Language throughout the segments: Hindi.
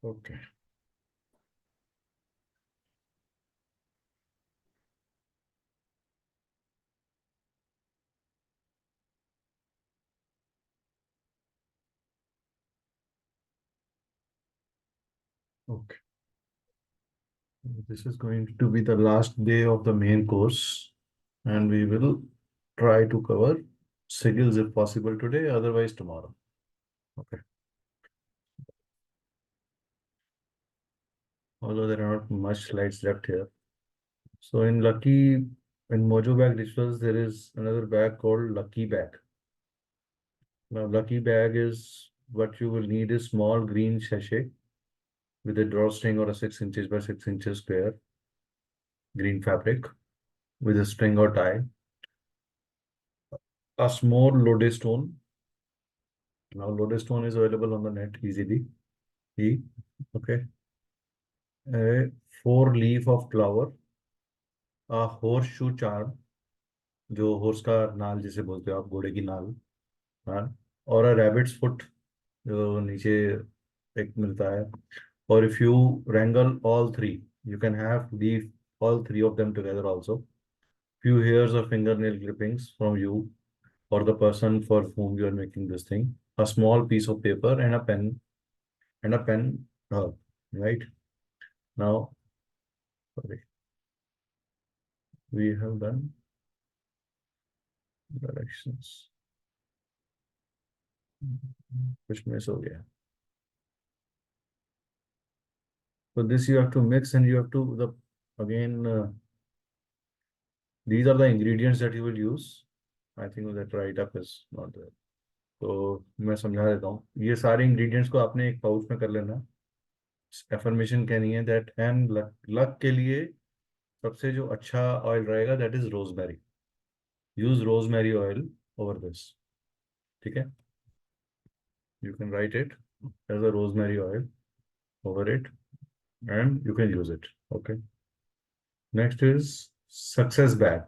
Okay. Okay. This is going to be the last day of the main course, and we will try to cover SIGILS if possible today, otherwise tomorrow. Okay. Although there are not much slides left here. So in MOJO bag rituals, there is another bag called Lucky Bag. Now, Lucky Bag is what you will need is small green sachet with a drawstring or a 6 inches by 6 inches square green fabric with a string or tie, a small lodestone. Now, lodestone is available on the net easily. Okay. A 4 leaf of clover, a horseshoe charm, जो horse का नाल जिसे बोलते हो आप, घोड़े की नाल, हाँ, और a rabbit's foot जो नीचे एक मिलता है. Or if you wrangle all three, you can have leave all three of them together also. Few hairs of fingernail clippings from you or the person for whom you are making this thing. A small piece of paper and a pen right? Now, sorry, we have done directions. Which miss हो गया. So this you have to mix and you have to these are the ingredients that you will use. I think that write-up is not there. तो मैं समझा देता हूँ. ये सारे इंग्रेडिएंट्स को आपने एक पाउच में कर लेना. एफर्मेशन कहनी है दैट एंड लक के लिए सबसे जो अच्छा ऑयल रहेगा that is rosemary. Use rosemary oil over this. ठीक है. You can write it as a rosemary oil over it and you can use it. Okay. Next is success bag.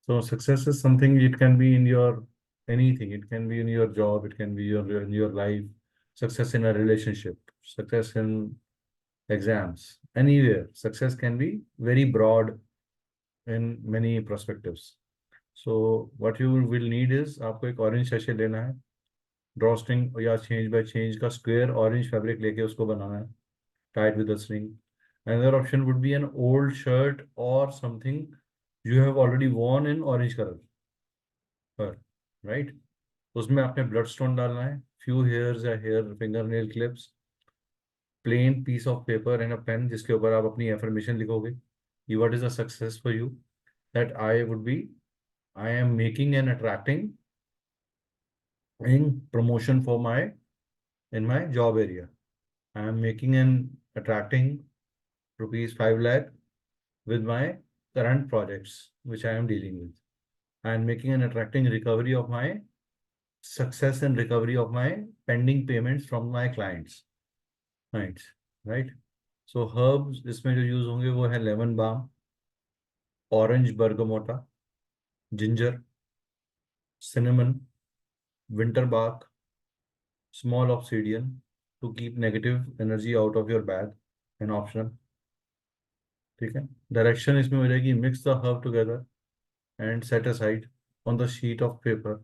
So success is something, it can be in your anything. It can be in your job. It can be in your life. Success in a relationship. Success in exams. Anywhere. Success can be very broad in many perspectives. So what you will need is आपको एक orange sachet लेना है. Drawstring या change by change का square orange fabric लेके उसको बनाना है. Tied with a string. Another option would be an old shirt or something you have already worn in orange color. Right? उसमें आपने bloodstone डालना है. Few hairs या hair fingernail clips. Plain piece of paper and a pen जिसके ऊपर आप अपनी affirmation लिखोगे. What is a success for you? That I am making and attracting in promotion for in my job area. I am making and attracting rupees 5 lakh with my current projects which I am dealing with. I am making and attracting recovery of my success and recovery of my pending payments from my clients. Right? So herbs इसमें जो use होंगे वो है lemon balm, orange bergamota, ginger, cinnamon, winter bark, small obsidian to keep negative energy out of your bag, an optional. ठीक है. Direction इसमें हो जाएगी mix the herb together and set aside on the sheet of paper.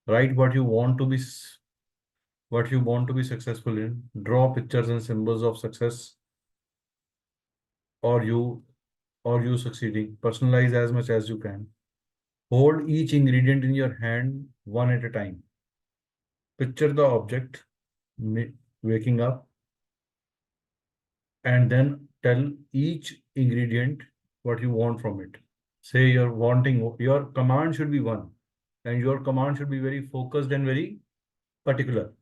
Write what you want to be successful in. Draw pictures and symbols of success or you succeeding. Personalize as much as you can. Hold each ingredient in your hand one at a time. Picture the object waking up and then tell each ingredient what you want from it. Say your command should be one, and your command should be very focused and very particular.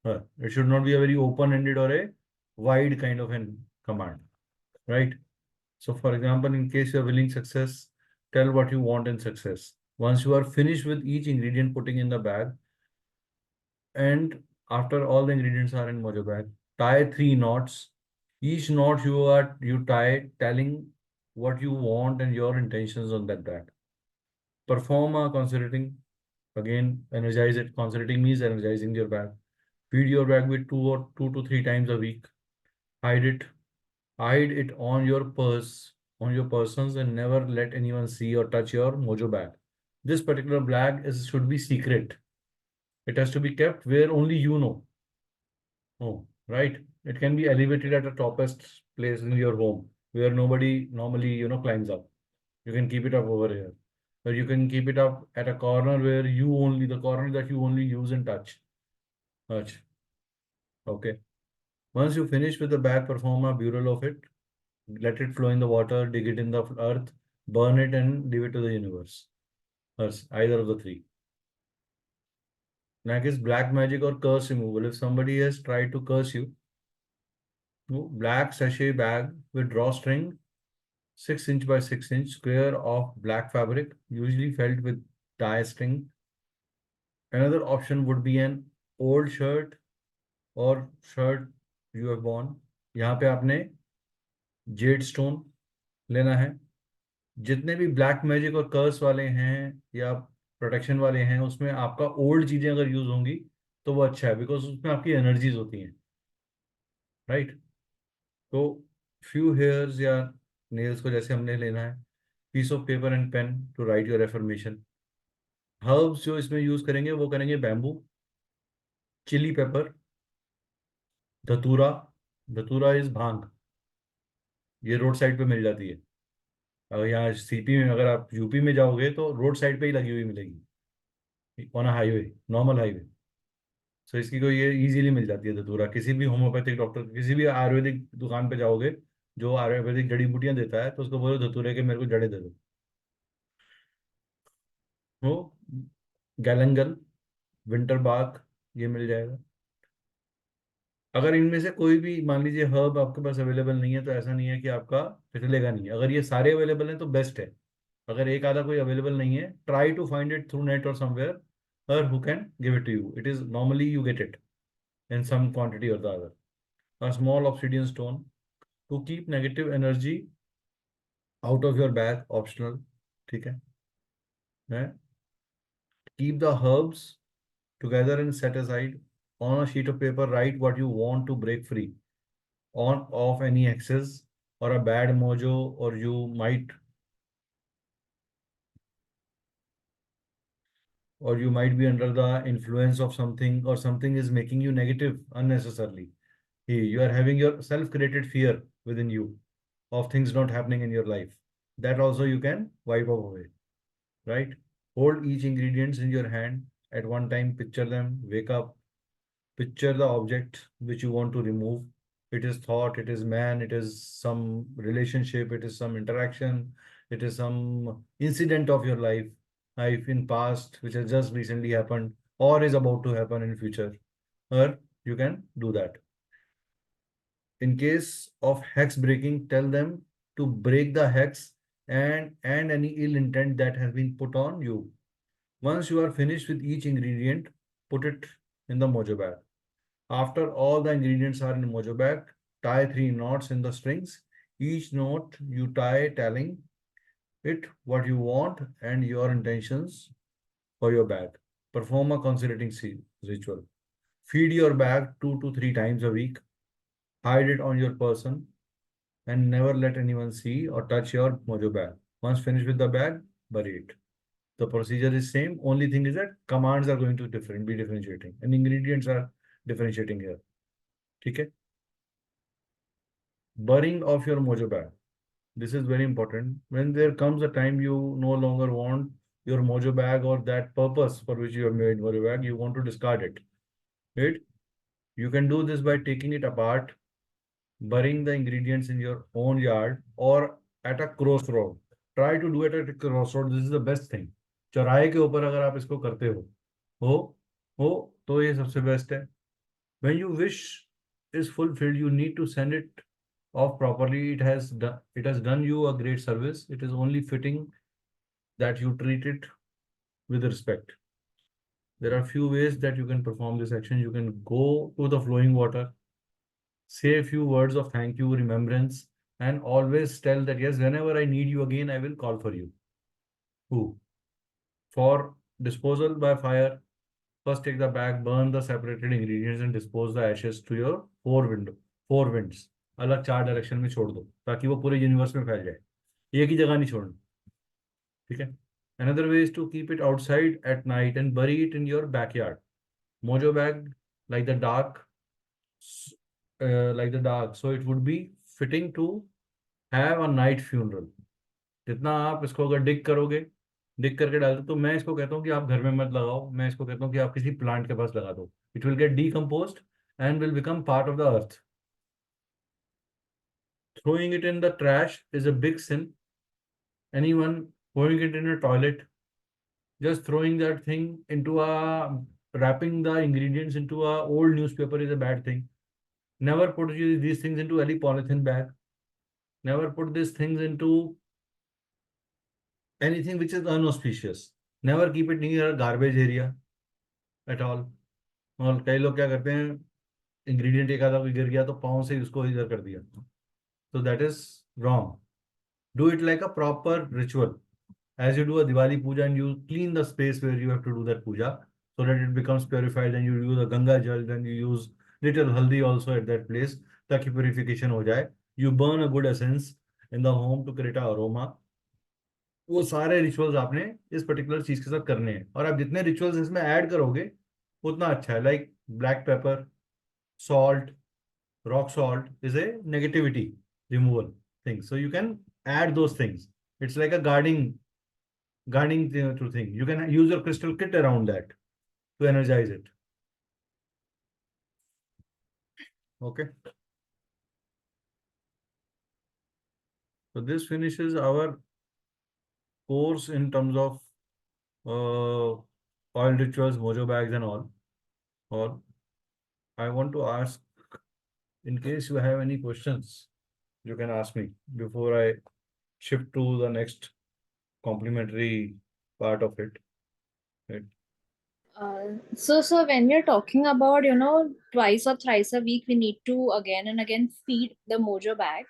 It should not be a very open-ended or a wide kind of a command, right? So for example, in case you're willing success, tell what you want in success. Once you are finished with each ingredient putting in the bag, and after all the ingredients are in MOJO bag, tie 3 knots. Each knot you tie telling what you want and your intentions on that bag. Perform a concentrating Again, energize it. Concentrating means energizing your bag. Feed your bag with 2 to 3 times a week. Hide it. Hide it on your purse, on your persons, and never let anyone see or touch your Mojo bag. This particular bag should be secret. It has to be kept where only you know. Oh, right. It can be elevated at the topest place in your home where nobody normally, climbs up. You can keep it up over here. Or you can keep it up at a corner where the corner that you only use and touch. Touch. Okay. Once you finish with the bag, perform a burial of it. Let it flow in the water, dig it in the earth, burn it, and leave it to the universe. Earth, either of the three. Next is black magic or curse removal. If somebody has tried to curse you, black sachet bag with drawstring, 6 inch by 6 inch square of black fabric, usually felt with tie string. Another option would be an old shirt or shirt you have worn. यहाँ पे आपने जेड स्टोन लेना है. जितने भी ब्लैक मैजिक और कर्स वाले हैं या प्रोटेक्शन वाले हैं, उसमें आपका ओल्ड चीजें अगर यूज होंगी तो वो अच्छा है, बिकॉज उसमें आपकी एनर्जीज होती हैं, राइट. तो फ्यू हेयर्स या नेल्स को जैसे हमने लेना है, piece of paper and pen to write your affirmation. Herbs जो इसमें यूज करेंगे वो करेंगे बैम्बू, चिली पेपर, धतूरा. धतूरा इज भांग. ये रोड साइड पे मिल जाती है. अगर यहाँ सीपी में, अगर आप यूपी में जाओगे तो रोड साइड पे ही लगी हुई मिलेगी, on a highway, normal highway. So इसकी कोई ये इजीली मिल जाती है धतूरा. किसी भी होम्योपैथिक डॉक्टर, किसी भी आयुर्वेदिक दुकान पे जाओगे जो आयुर्वेदिक जड़ी बूटियां देता है, तो उसको बोलो धतूरे के मेरे को जड़े दे दो. वो गैलंगल, विंटर बाक, ये मिल जाएगा. अगर इनमें से कोई भी मान लीजिए हर्ब आपके पास अवेलेबल नहीं है, तो ऐसा नहीं है कि आपका फिसलेगा नहीं. अगर ये सारे अवेलेबल हैं तो बेस्ट है. अगर एक आधा कोई अवेलेबल नहीं है, try to find it through net or somewhere, or who can give it to you. It is normally you get it in some quantity or the other. A small obsidian stone to keep negative energy out of your bag, optional. ठीक है. Keep the herbs together and set aside. On a sheet of paper, write what you want to break free on of any excess or a bad mojo, or you might be under the influence of something, or something is making you negative unnecessarily. You are having your self-created fear within you of things not happening in your life. That also you can wipe off away, right? Hold each ingredients in your hand at one time. Picture them. Wake up. Picture the object which you want to remove. It is thought, it is man, it is some relationship, it is some interaction, it is some incident of your life in past which has just recently happened or is about to happen in future. Or you can do that. In case of hex breaking, tell them to break the hex and any ill intent that has been put on you. Once you are finished with each ingredient, put it in the mojo bag. After all the ingredients are in the mojo bag, tie 3 knots in the strings. Each knot you tie telling it what you want and your intentions for your bag. Perform a consecrating ritual. Feed your bag 2 to 3 times a week. Hide it on your person and never let anyone see or touch your mojo bag. Once finished with the bag, bury it. The procedure is same. Only thing is that commands are going to be differentiating, and ingredients are differentiating here. Okay. Burying of your mojo bag. This is very important. When there comes a time you no longer want your mojo bag or that purpose for which you have made mojo bag, you want to discard it. Right? You can do this by taking it apart, burying the ingredients in your own yard or at a crossroad. Try to do it at a crossroad. This is the best thing. चौराहे के ऊपर अगर आप इसको करते हो तो ये सबसे बेस्ट है. When you wish is fulfilled, you need to send it off properly. It has done you a great service. It is only fitting that you treat it with respect. There are few ways that you can perform this action. You can go to the flowing water, say a few words of thank you, remembrance, and always tell that yes, whenever I need you again, I will call for you. Who? For disposal by fire. First take the bag, burn the separated ingredients and dispose the ashes to your four winds. अलग 4 डायरेक्शन में छोड़ दो ताकि वो पूरे यूनिवर्स में फैल जाए, एक ही जगह नहीं छोड़ना, ठीक है. Another way is to keep it outside at night and bury it in your backyard. Mojo bag like the dark, so it would be fitting to have a night funeral. जितना आप इसको अगर डिग करोगे, डिग करके डाल दो, तो मैं इसको कहता हूँ कि आप घर में मत लगाओ, मैं इसको कहता हूँ कि आप किसी प्लांट के पास लगा दो. It will get decomposed and will become part of the earth. Throwing it in the trash is a big sin. Anyone throwing it in a toilet, just throwing that thing into wrapping the ingredients into a old newspaper is a bad thing. Never put these things into any polythene bag. Never put these things into anything which is unauspicious. Never keep it near a garbage area at all. और कई लोग क्या करते हैं, इंग्रेडिएंट एक आधा गिर गया तो पाँव से उसको इधर कर दिया. So that is wrong. Do it like a proper ritual. As you do a Diwali puja and you clean the space where you have to do that puja so that it becomes purified, and you use a Ganga jal, then you use little haldi also at that place ताकि purification हो जाए. You burn a good essence in the home to create a aroma. वो सारे रिचुअल्स आपने इस पर्टिकुलर चीज के साथ करने हैं, और आप जितने रिचुअल्स इसमें ऐड करोगे उतना अच्छा है. Like black pepper, salt, rock salt is a negativity removal thing. So you can add those things. It's like a guarding thing. You can use your crystal kit around that to energize it. Okay. So this finishes our course in terms of oil rituals, mojo bags and all. Or I want to ask, in case you have any questions, you can ask me before I shift to the next complementary part of it. Right? So when we're talking about, twice or thrice a week, we need to again and again feed the mojo bag.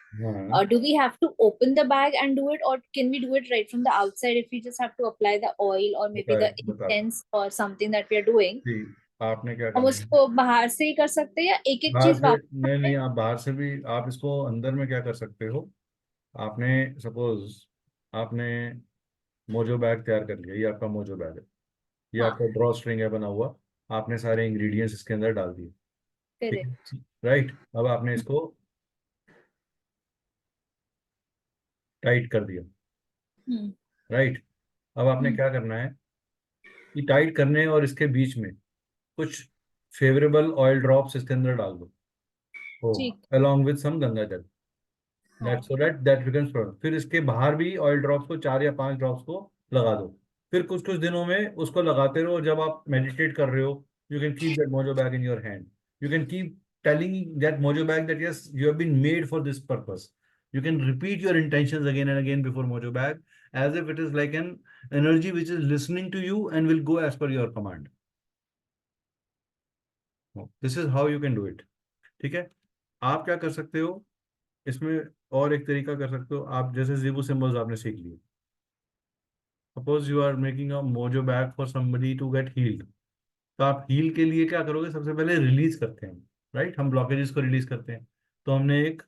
Do we have to open the bag and do it, or can we do it right from the outside if we just have to apply the oil or maybe the incense or something that we are doing? आपने क्या हम करना है, उसको बाहर से ही कर सकते हैं या एक एक बाहर चीज से वापस? नहीं, आप बाहर से भी, आप इसको अंदर में क्या कर सकते हो. आपने सपोज आपने मोजो बैग तैयार कर लिया, ये आपका मोजो बैग है, ये हाँ, आपका ड्रॉ स्ट्रिंग है बना हुआ, आपने सारे इंग्रेडिएंट्स इसके अंदर डाल दिए, ठीक करेक्ट. है, राइट. अब आपने इसको टाइट कर दिया, हम्म. राइट. अब आपने हम्म. क्या करना है कि टाइट करने और इसके बीच में कुछ फेवरेबल ऑयल ड्रॉप्स इसके अंदर डाल दो, ठीक. अलॉन्ग विद सम गंगा जल. हाँ. So that becomes product. फिर इसके बाहर भी ऑयल ड्रॉप्स को 4 या 5 ड्रॉप्स को लगा दो. फिर कुछ कुछ दिनों में उसको लगाते रहो. जब आप मेडिटेट कर रहे हो, you can keep that mojo bag in your hand. You can keep telling that mojo bag that yes you have been made for this purpose. You can repeat your intentions again and again before mojo bag, as if it is like an energy which is listening to you and will go as per your command. This is how you can do it. ठीक है. आप क्या कर सकते हो इसमें, और एक तरीका कर सकते हो आप, जैसे जिबू सिंबल्स आपने सीख लिए. Suppose you are making a mojo bag for somebody to get healed. तो आप हील के लिए क्या करोगे, सबसे पहले रिलीज करते हैं, राइट. हम ब्लॉकेजेस को रिलीज करते हैं. तो हमने एक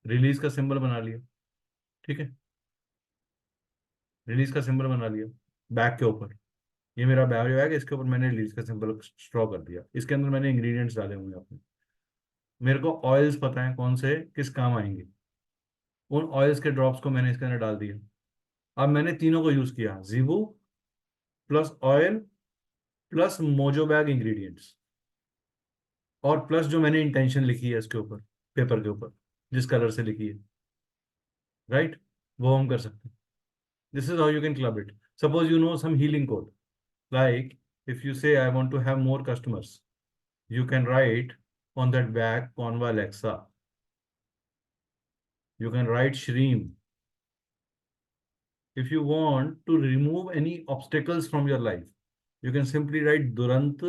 रिलीज का सिंबल बना लिया, ठीक है. रिलीज का सिंबल बना लिया बैग के ऊपर. ये मेरा बैग है, इसके ऊपर मैंने रिलीज का सिंबल ड्रॉ कर दिया. इसके अंदर मैंने इंग्रेडिएंट्स डाले होंगे अपने. मेरे को ऑयल्स पता है कौन से किस काम आएंगे. उन ऑयल्स के ड्रॉप्स को मैंने इसके अंदर डाल दिया. अब मैंने तीनों को यूज किया, जीबू plus oil plus mojo bag ingredients, और प्लस जो मैंने इंटेंशन लिखी है इसके ऊपर, पेपर के ऊपर जिस कलर से लिखी है, राइट. वो हम कर सकते हैं. This is how you can club it. Suppose you know some healing code, like if you say I want to have more customers, you can write on that bag Conva Alexa. You can write Shreem. If you want to remove any obstacles from your life, you can simply write Durant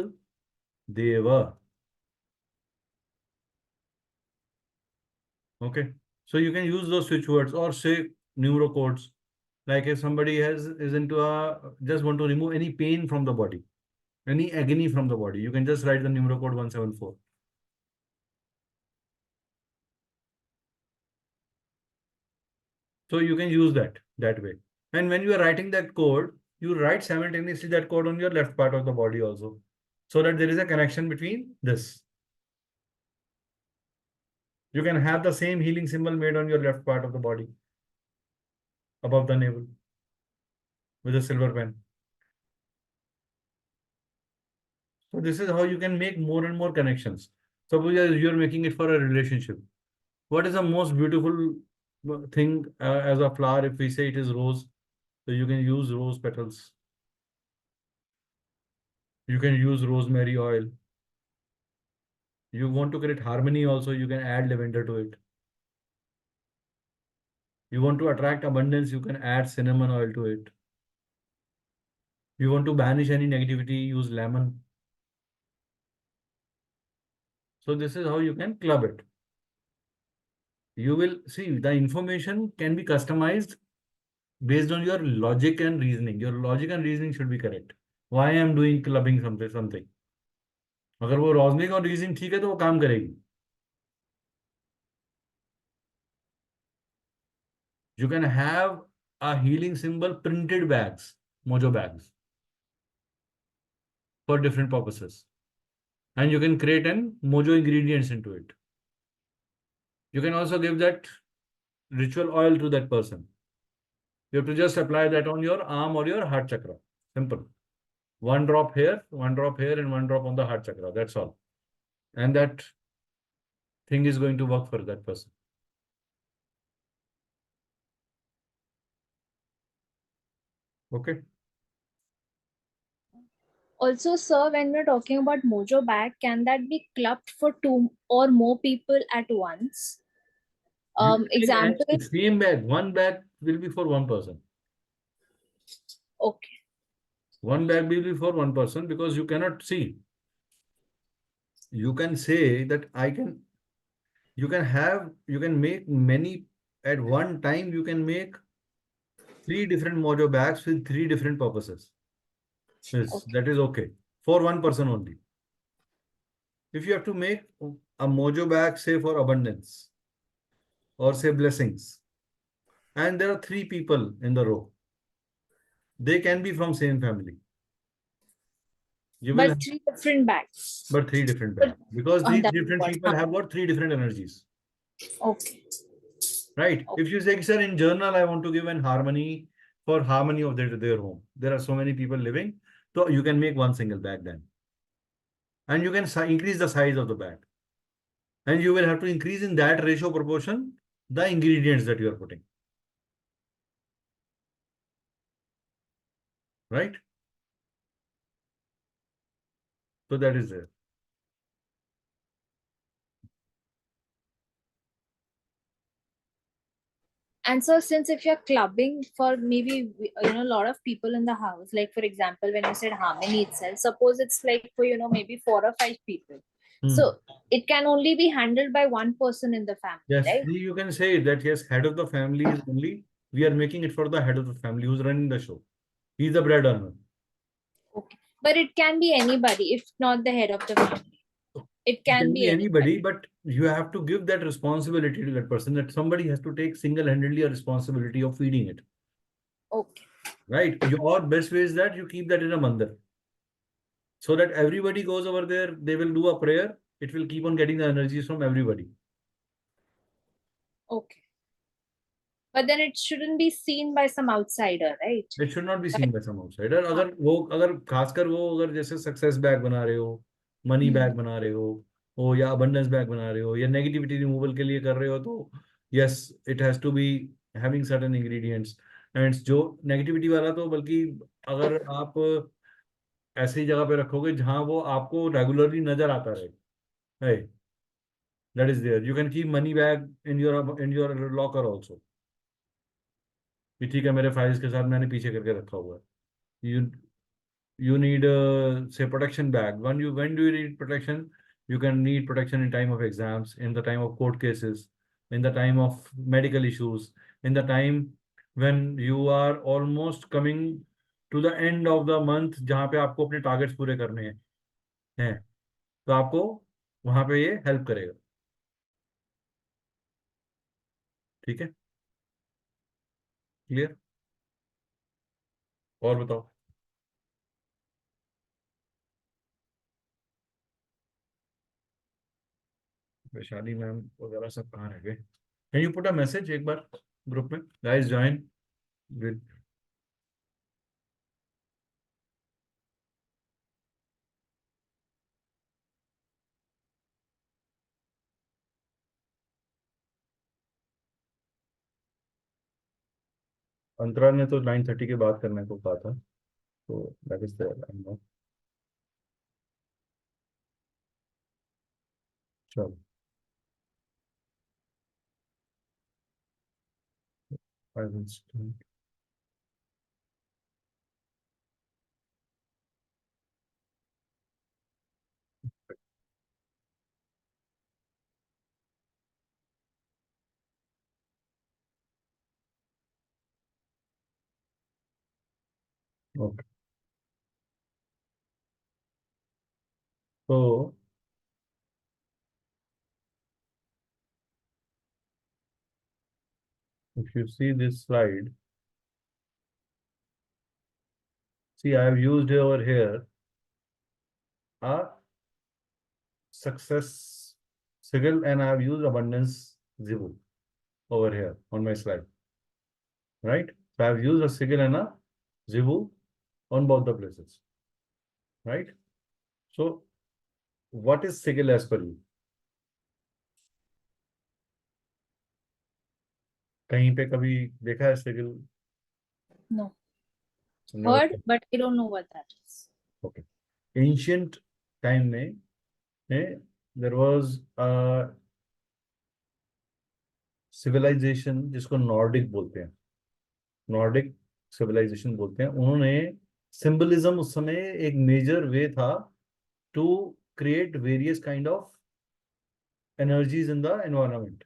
Deva. Okay. So you can use those switch words or say neuro codes. Like if somebody is into just want to remove any pain from the body, any agony from the body, you can just write the numero code 174. So you can use that way. And when you are writing that code, you write simultaneously that code on your left part of the body also, so that there is a connection between this. You can have the same healing symbol made on your left part of the body, above the navel, with a silver pen. So this is how you can make more and more connections. Suppose you're making it for a relationship. What is the most beautiful thing as a flower? If we say it is rose, so you can use rose petals. You can use rosemary oil. You want to create harmony also, you can add lavender to it. You want to attract abundance, you can add cinnamon oil to it. You want to banish any negativity, use lemon. So this is how you can club it. You will see the information can be customized based on your logic and reasoning. Your logic and reasoning should be correct. Why I am doing clubbing something. अगर वो लॉजिक और रीजनिंग ठीक है तो वो काम करेगी. You can have a healing symbol printed bags, mojo bags, for different purposes. And you can create an mojo ingredients into it. You can also give that ritual oil to that person. You have to just apply that on your arm or your heart chakra. Simple. One drop here, and one drop on the heart chakra. That's all. And that thing is going to work for that person. Okay. Also, sir, when we're talking about mojo bag, can that be clubbed for 2 or more people at once? Example. Same bag. One bag will be for one person. Okay. One bag will be for one person, because you cannot see. You can say that you can make many at one time. You can make 3 different mojo bags with 3 different purposes. Yes, Okay. that is okay for one person only. If you have to make a mojo bag, say for abundance or say blessings, and there are 3 people in the row, they can be from same family. You will But 3 different bags. But 3 different bags, because these that different people have got 3 different energies. Okay. Right? Okay. If you say, sir, in journal, I want to give an harmony for harmony of their home. There are so many people living, so you can make one single bag then. And you can increase the size of the bag. And you will have to increase in that ratio proportion the ingredients that you are putting. Right? So that is there. And so, since if you're clubbing for maybe a lot of people in the house, like for example, when you said harmony itself, suppose it's like for maybe 4 or 5 people, so it can only be handled by one person in the family. Yes, right? you can say that yes, head of the family is only, we are making it for the head of the family who's running the show. He's the bread earner. Okay, but it can be anybody if not the head of the family. It can be anybody, but you have to give that responsibility to that person, that somebody has to take single-handedly a responsibility of feeding it. Okay. Right? Your best way is that you keep that in a mandir, so that everybody goes over there, they will do a prayer, it will keep on getting the energies from everybody. Okay. But then it shouldn't be seen by some outsider, right? It should not be seen by some outsider. अगर खासकर वो अगर जैसे सक्सेस बैग बना रहे हो, मनी बैग बना रहे हो या अबंडेंस बैग बना रहे हो या नेगेटिविटी रिमूवल के लिए कर रहे हो, तो yes, it has to be having certain ingredients. And जो नेगेटिविटी वाला, तो बल्कि अगर आप ऐसी जगह पे रखोगे जहां वो आपको रेगुलरली नजर आता रहे, that is there. You can keep money bag in your locker also. ठीक है, मेरे फाइल्स के साथ मैंने पीछे करके रखा हुआ है. You need say protection bag. When do you need protection? You can need protection in time of exams, in the time of court cases, in the time of medical issues, in the time when you are almost coming to the end of the month, जहाँ पे आपको अपने टारगेट्स पूरे करने हैं, तो आपको वहां पे ये हेल्प करेगा। ठीक है, क्लियर? और बताओ, वैशाली मैम वगैरह सब कहाँ रह गए? Can you put a message एक बार ग्रुप में, गाइस ज्वाइन विद। अंतरा ने तो 9:30 के बाद करने को कहा था, तो दैट इज देयर। चलो, आई विल स्टार्ट। ओके, तो if you see this slide, see I have used over here a success sigil and I have used abundance ZIBU over here on my slide, right? So I have used a sigil and a ZIBU on both the places, right? So what is sigil as per you? कहीं पे कभी देखा है सिगिल? No. Never. Heard, but I don't know what that is. Okay. Ancient time में there was a civilization जिसको नॉर्डिक बोलते हैं, नॉर्डिक सिविलाइजेशन बोलते हैं। उन्होंने सिंबलिज्म उस समय एक मेजर वे था to create various kind of energies in the environment.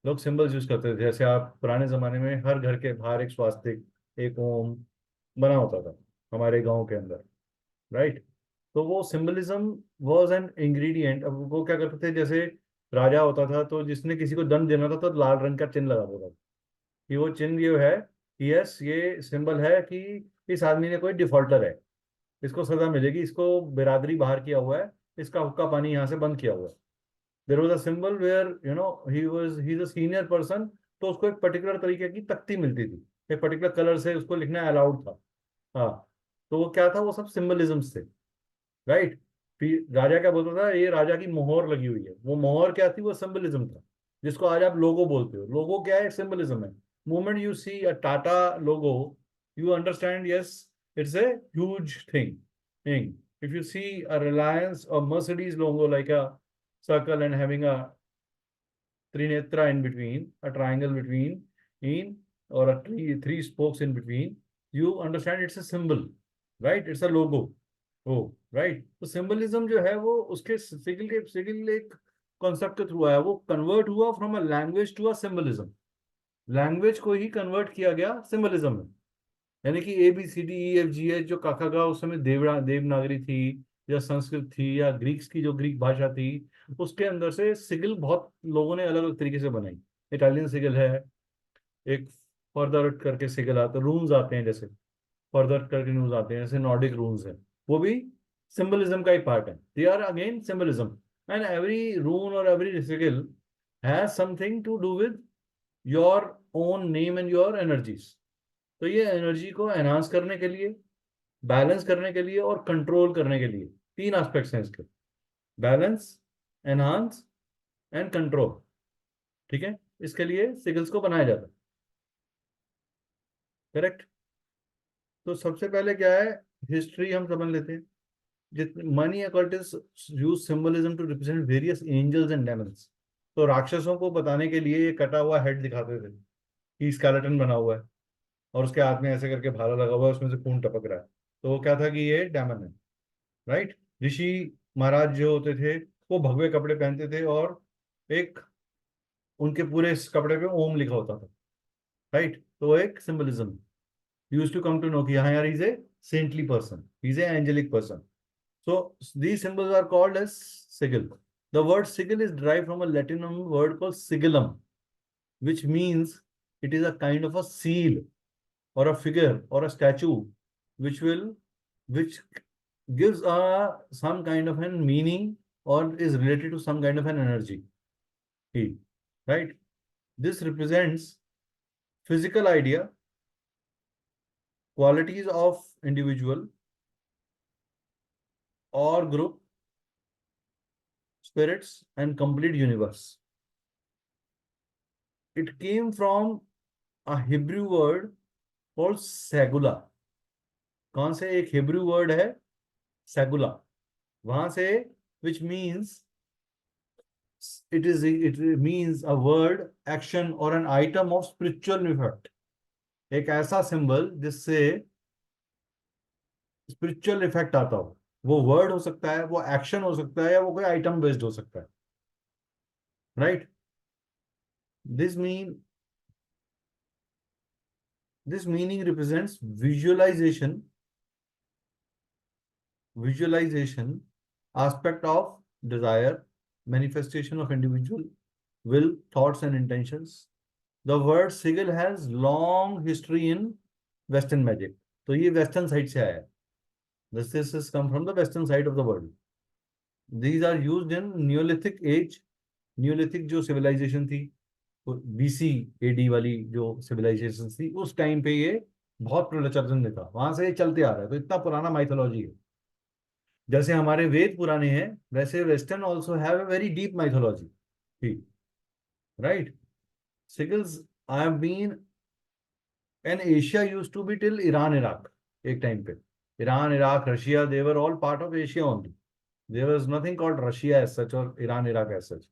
लोग सिंबल्स यूज करते थे, जैसे आप पुराने जमाने में हर घर के बाहर एक स्वास्तिक, एक ओम बना होता था हमारे गांव के अंदर, राइट? तो वो सिंबलिज्म वाज एन इंग्रेडिएंट। अब वो क्या करते थे, जैसे राजा होता था तो जिसने किसी को दंड देना था तो लाल रंग का चिन्ह लगा देता था कि वो चिन्ह ये है कि यस, ये सिंबल है कि इस आदमी ने कोई डिफॉल्टर है, इसको सजा मिलेगी, इसको बिरादरी बाहर किया हुआ है, इसका हुक्का पानी यहाँ से बंद किया हुआ है। There was a symbol where he is a senior person, तो उसको एक पर्टिकुलर तरीके की तख्ती मिलती थी, एक पर्टिकुलर कलर से उसको लिखना अलाउड था। हाँ, तो वो क्या था, वो सब सिंबलिज्म थे, राइट? फिर राजा क्या बोलता था, ये राजा की मोहर लगी हुई है, वो मोहर क्या थी, वो सिंबलिज्म था, जिसको आज आप लोगो बोलते हो। लोगो क्या है? सिंबलिज्म है। Moment you see a Tata logo, you understand, yes, it's a huge thing. If you see a Reliance or Mercedes logo like a circle and having a trinetra in between, a triangle between, in or a three spokes in between, you understand it's a symbol, right? It's a logo. Oh, right. तो सिंबलिज्म जो है वो उसके सिगिल एक कॉन्सेप्ट के थ्रू आया, वो कन्वर्ट हुआ from a language to a symbolism. Language को ही कन्वर्ट किया गया सिंबलिज्म में। यानी कि ABCDEFGH जो काका का उस समय देवनागरी थी या संस्कृत थी या ग्रीक्स की जो ग्रीक भाषा थी, उसके अंदर से सिगिल बहुत लोगों ने अलग अलग तरीके से बनाई। इटालियन सिगिल है, एक फर्दर करके सिगिल आते, रून्स आते हैं, जैसे फर्दर करके रून्स आते हैं, जैसे नॉर्डिक रून्स है, वो भी सिंबलिज्म का एक पार्ट है। They are again symbolism, and every rune or every sigil has something to do with your own name and your energies. तो ये एनर्जी को एनहांस करने के लिए, बैलेंस करने के लिए और कंट्रोल करने के लिए तीन एस्पेक्ट्स हैं इसके: बैलेंस, एनहांस एंड कंट्रोल। ठीक है, इसके लिए सिगल्स को बनाया जाता है, करेक्ट? तो सबसे पहले क्या है, हिस्ट्री हम समझ लेते हैं। जितने many occultists use symbolism to represent various angels and demons. तो राक्षसों को बताने के लिए ये कटा हुआ हेड दिखाते थे कि स्केलेटन बना हुआ है और उसके हाथ में ऐसे करके भाला लगा हुआ है, उसमें से खून टपक रहा है, तो वो क्या था कि ये डेमन है, राइट? ऋषि महाराज जो होते थे वो भगवे कपड़े पहनते थे और एक उनके पूरे इस कपड़े पे ओम लिखा होता था, राइट। तो वो एक symbolism use to come to know कि हाँ यार is a saintly person, is a angelic person. So these symbols are called as sigil. The word sigil is derived from a Latin word called sigillum, which means it is a kind of a seal or a figure or a statue which gives a some kind of an meaning or is related to some kind of an energy. Right? This represents physical idea, qualities of individual or group, spirits, and complete universe. It came from a Hebrew word called sagula. कौन से एक हिब्रू वर्ड है sagula, वहां से, which means it means a word, action or an item of spiritual effect. एक ऐसा सिंबल जिससे स्पिरिचुअल इफेक्ट आता हो. वो वर्ड हो सकता है, वो एक्शन हो सकता है, या वो कोई आइटम बेस्ड हो सकता है. Right. This meaning represents visualization aspect of desire, manifestation of individual will, thoughts and intentions. The word sigil has long history in Western magic. तो ये वेस्टर्न साइड से आया है. This has come from the western side of the world. These are used in Neolithic age. Neolithic जो civilization थी, BC AD वाली जो civilization थी, उस टाइम पे ये बहुत प्रचलन में था. वहां से ये चलते आ रहा है. तो इतना पुराना माइथोलॉजी है. जैसे हमारे वेद पुराने हैं, वैसे western also have a very deep mythology. Right. Sigils I have been an Asia used to be till Iran Iraq. एक टाइम पे Iran Iraq Russia, they were all part of Asia only. There was nothing called Russia as such और Iran Iraq as such.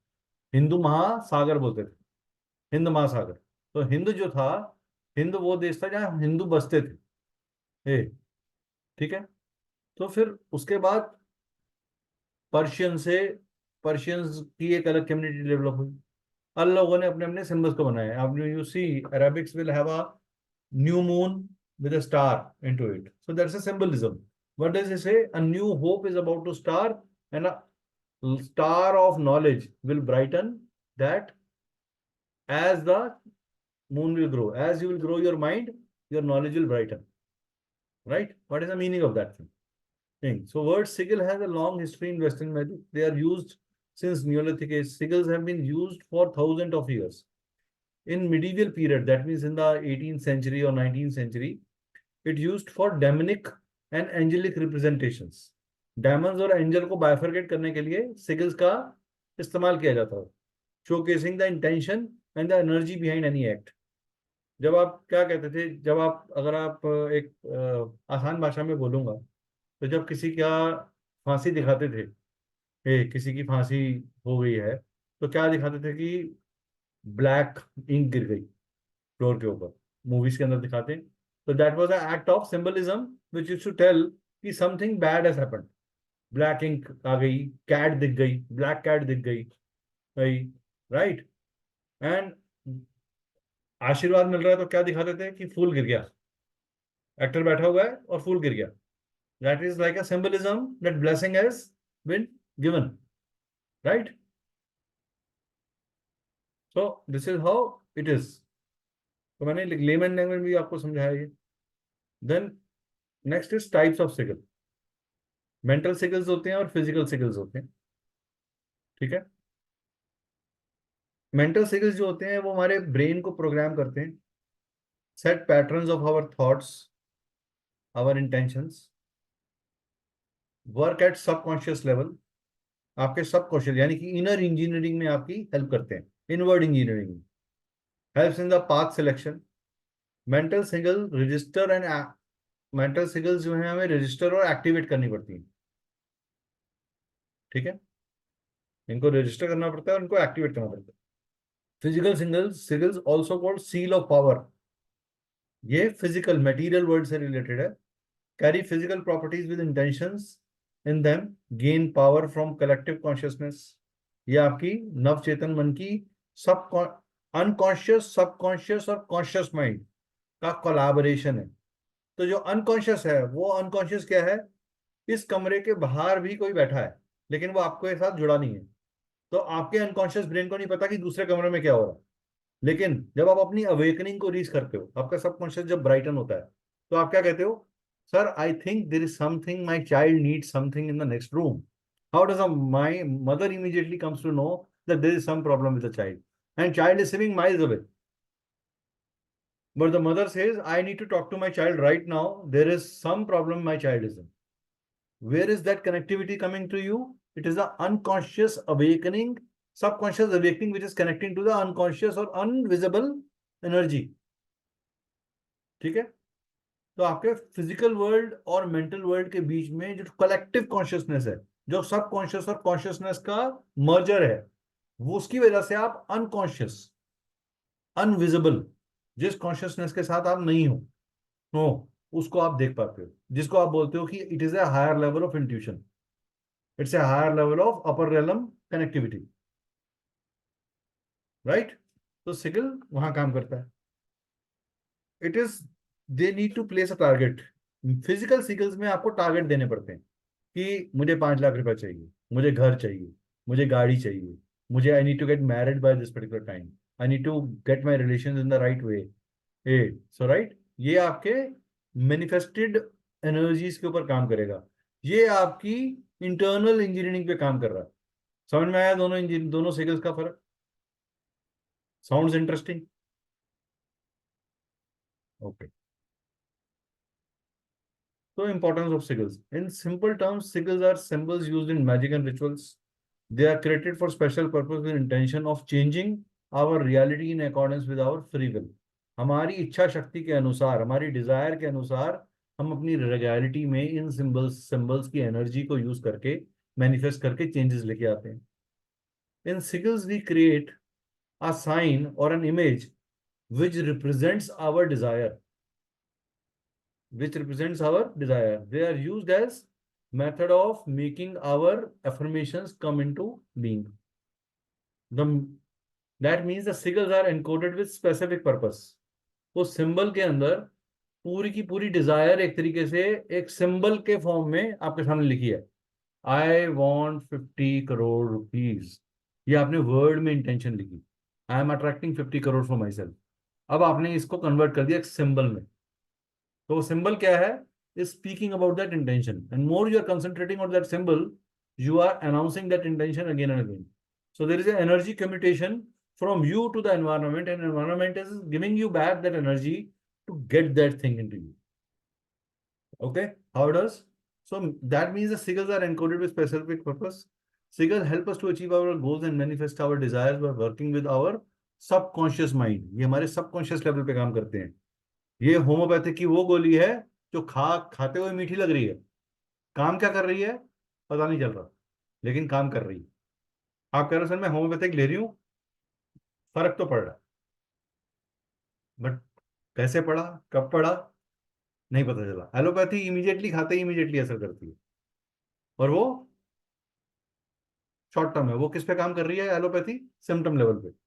Hindu महासागर बोलते थे, हिंद महासागर. तो हिंद जो था, हिंद वो देश था जहाँ हिंदू बसते थे. ठीक है. तो फिर उसके बाद पर्शियंस की एक अलग कम्युनिटी डेवलप हुई. अलग लोगों ने अपने अपने सिंबल्स को बनाया. अब you see Arabics will have a new moon with a star into it. So that's a symbolism. What does it say? A new hope is about to start, and a star of knowledge will brighten that as the moon will grow. As you will grow your mind, your knowledge will brighten. Right? What is the meaning of that thing? So word sigil has a long history in Western magic. They are used since Neolithic age. Sigils have been used for thousands of years. In medieval period, that means in the 18th century or 19th century, it used for demonic and angelic representations. Demons और angel को bifurcate करने के लिए sigils का इस्तेमाल किया जाता है. Showcasing the intention and the energy behind any act. जब आप क्या कहते थे, जब आप अगर आप एक आसान भाषा में बोलूंगा, तो जब किसी का फांसी दिखाते थे, किसी की फांसी हो गई है, तो क्या दिखाते थे कि ब्लैक इंक गिर गई फ्लोर के ऊपर. मूवीज के अंदर दिखाते हैं. तो that was a act of symbolism which used to tell कि something bad has happened. Black ink आ गई, कैट दिख गई, ब्लैक कैट दिख गई. राइट. एंड आशीर्वाद मिल रहा है तो क्या दिखाते थे कि फूल गिर गया, एक्टर बैठा हुआ है और फूल गिर गया. That is like a symbolism that blessing has been given. Right. So this is how it is. तो मैंने लेमन लैंग्वेज में भी आपको समझाया ये. Then next is types of sigil. Mental sigils होते हैं और फिजिकल सिगल्स होते हैं. ठीक है. मेंटल सिगल्स जो होते हैं वो हमारे ब्रेन को प्रोग्राम करते हैं. Set patterns of our thoughts, our intentions, work at subconscious level. आपके सबकॉन्शियस यानी कि इनर इंजीनियरिंग में आपकी हेल्प करते हैं. Inward engineering helps in the path selection. Mental sigil register and mental sigils जो है हमें रजिस्टर और एक्टिवेट करनी पड़ती है. ठीक है. इनको रजिस्टर करना पड़ता है और इनको एक्टिवेट करना पड़ता है. Physical seagulls also called seal of power. ये फिजिकल मटेरियल वर्ल्ड से रिलेटेड है. Carry physical properties with intentions in them, gain power from collective consciousness. ये आपकी नवचेतन मन की सब अनकॉन्शियस, सबकॉन्शियस और कॉन्शियस माइंड का कोलैबोरेशन है। तो जो अनकॉन्शियस है, वो अनकॉन्शियस क्या है, इस कमरे के बाहर भी कोई बैठा है लेकिन वो आपके साथ जुड़ा नहीं है। तो आपके अनकॉन्शियस ब्रेन को नहीं पता कि दूसरे कमरे में क्या हो रहा है। लेकिन जब आप अपनी अवेकनिंग को रीच करते हो, आपका सबकॉन्शियस जब ब्राइटन होता है, तो आप क्या कहते हो, sir I think there is something, my child need something in the next room. How does my mother immediately comes to know that there is some problem with the child, and child is sieving miles away, but the mother says I need to talk to my child right now, there is some problem my child is in. Where is that connectivity coming to you? It is the unconscious awakening, subconscious awakening, which is connecting to the unconscious or unvisible energy. ठीक है? तो आपके फिजिकल वर्ल्ड और मेंटल वर्ल्ड के बीच में जो कलेक्टिव कॉन्शियसनेस है, जो सबकॉन्शियस और कॉन्शियसनेस का मर्जर है, वो उसकी वजह से आप अनकॉन्शियस, अनविजिबल, जिस कॉन्शियसनेस के साथ आप नहीं हो उसको आप देख पाते हो, जिसको आप बोलते हो कि it is a higher level of intuition, it's a higher level of upper realm connectivity, right? तो सिगल वहां काम करता है। It is, they need to place a target. Physical sigils में आपको टारगेट देने पड़ते हैं कि मुझे 5 लाख रुपए चाहिए, मुझे घर चाहिए, मुझे गाड़ी चाहिए, मुझे I need to get married by this particular time, I need to get my relation in the right way. Uh so right, ये आपके मैनिफेस्टेड एनर्जीज के ऊपर काम करेगा। ये आपकी इंटरनल इंजीनियरिंग पे काम कर रहा है। समझ में आया दोनों इंजीन, दोनों सिगल्स का फर्क? Sounds interesting? Okay. So importance of sigils. In simple terms, sigils are symbols used in magic and rituals. They are created for special purpose with intention of changing our reality in accordance with our free will. हमारी इच्छा शक्ति के अनुसार, हमारी डिजायर के अनुसार हम अपनी रियलिटी में इन सिंबल्स की एनर्जी को यूज करके, मैनिफेस्ट करके चेंजेस लेके आते हैं। In sigils we create a sign और an image which represents our desire, which represents our desire. They are used as method of making our affirmations come into being. The that means the sigils are encoded with specific purpose. वो सिंबल के अंदर पूरी की पूरी डिजायर एक तरीके से एक सिंबल के फॉर्म में आपके सामने लिखी है। आई वॉन्ट 50 करोड़ रुपीज, ये आपने वर्ड में इंटेंशन लिखी, I am attracting 50 crore for my self. अब आपने इसको कन्वर्ट कर दिया एक सिंबल में। तो symbol क्या है, is speaking about that intention, and more you are concentrating on that symbol, you are announcing that intention again and again. So there is an energy commutation from you to the environment, and environment is giving you back that energy to get that thing into you. Okay, how does? So that means the sigils are encoded with specific purpose. Sigils help us to achieve our goals and manifest our desires by working with our subconscious mind. ये हमारे subconscious level पे काम करते हैं। ये होम्योपैथिक की वो गोली है जो खाते हुए मीठी लग रही है, काम क्या कर रही है पता नहीं चल रहा, लेकिन काम कर रही है। आप कह रहे हो सर मैं होम्योपैथिक ले रही हूँ, फर्क तो पड़ रहा है, बट कैसे पड़ा, कब पड़ा, नहीं पता चला। एलोपैथी इमीडिएटली खाते ही इमीडिएटली असर करती है, और वो शॉर्ट टर्म है। वो किस पे काम कर रही है एलोपैथी? सिम्टम लेवल पे।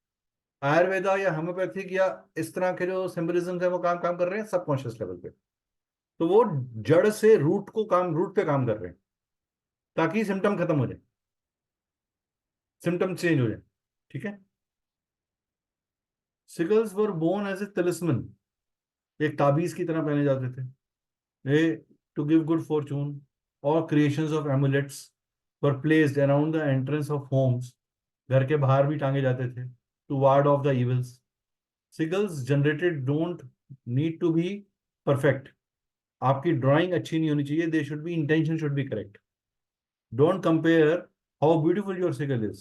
आयुर्वेदा या होम्योपैथिक या इस तरह के जो सिंबलिज्म है वो काम काम कर रहे हैं सबकॉन्शियस लेवल पे। तो वो जड़ से रूट पे काम कर रहे हैं ताकि सिम्टम खत्म हो जाए, सिम्टम चेंज हो जाए। ठीक है? Sigils were born as a talisman, एक ताबीज की तरह पहने जाते थे। A to give good fortune, और creations of amulets were placed around the entrance of homes, घर के बाहर भी टांगे जाते थे, to ward off the evils. Sigils generated don't need to be perfect, आपकी ड्राइंग अच्छी नहीं होनी चाहिए, they should be, intention should be correct. Don't compare how beautiful your सिगल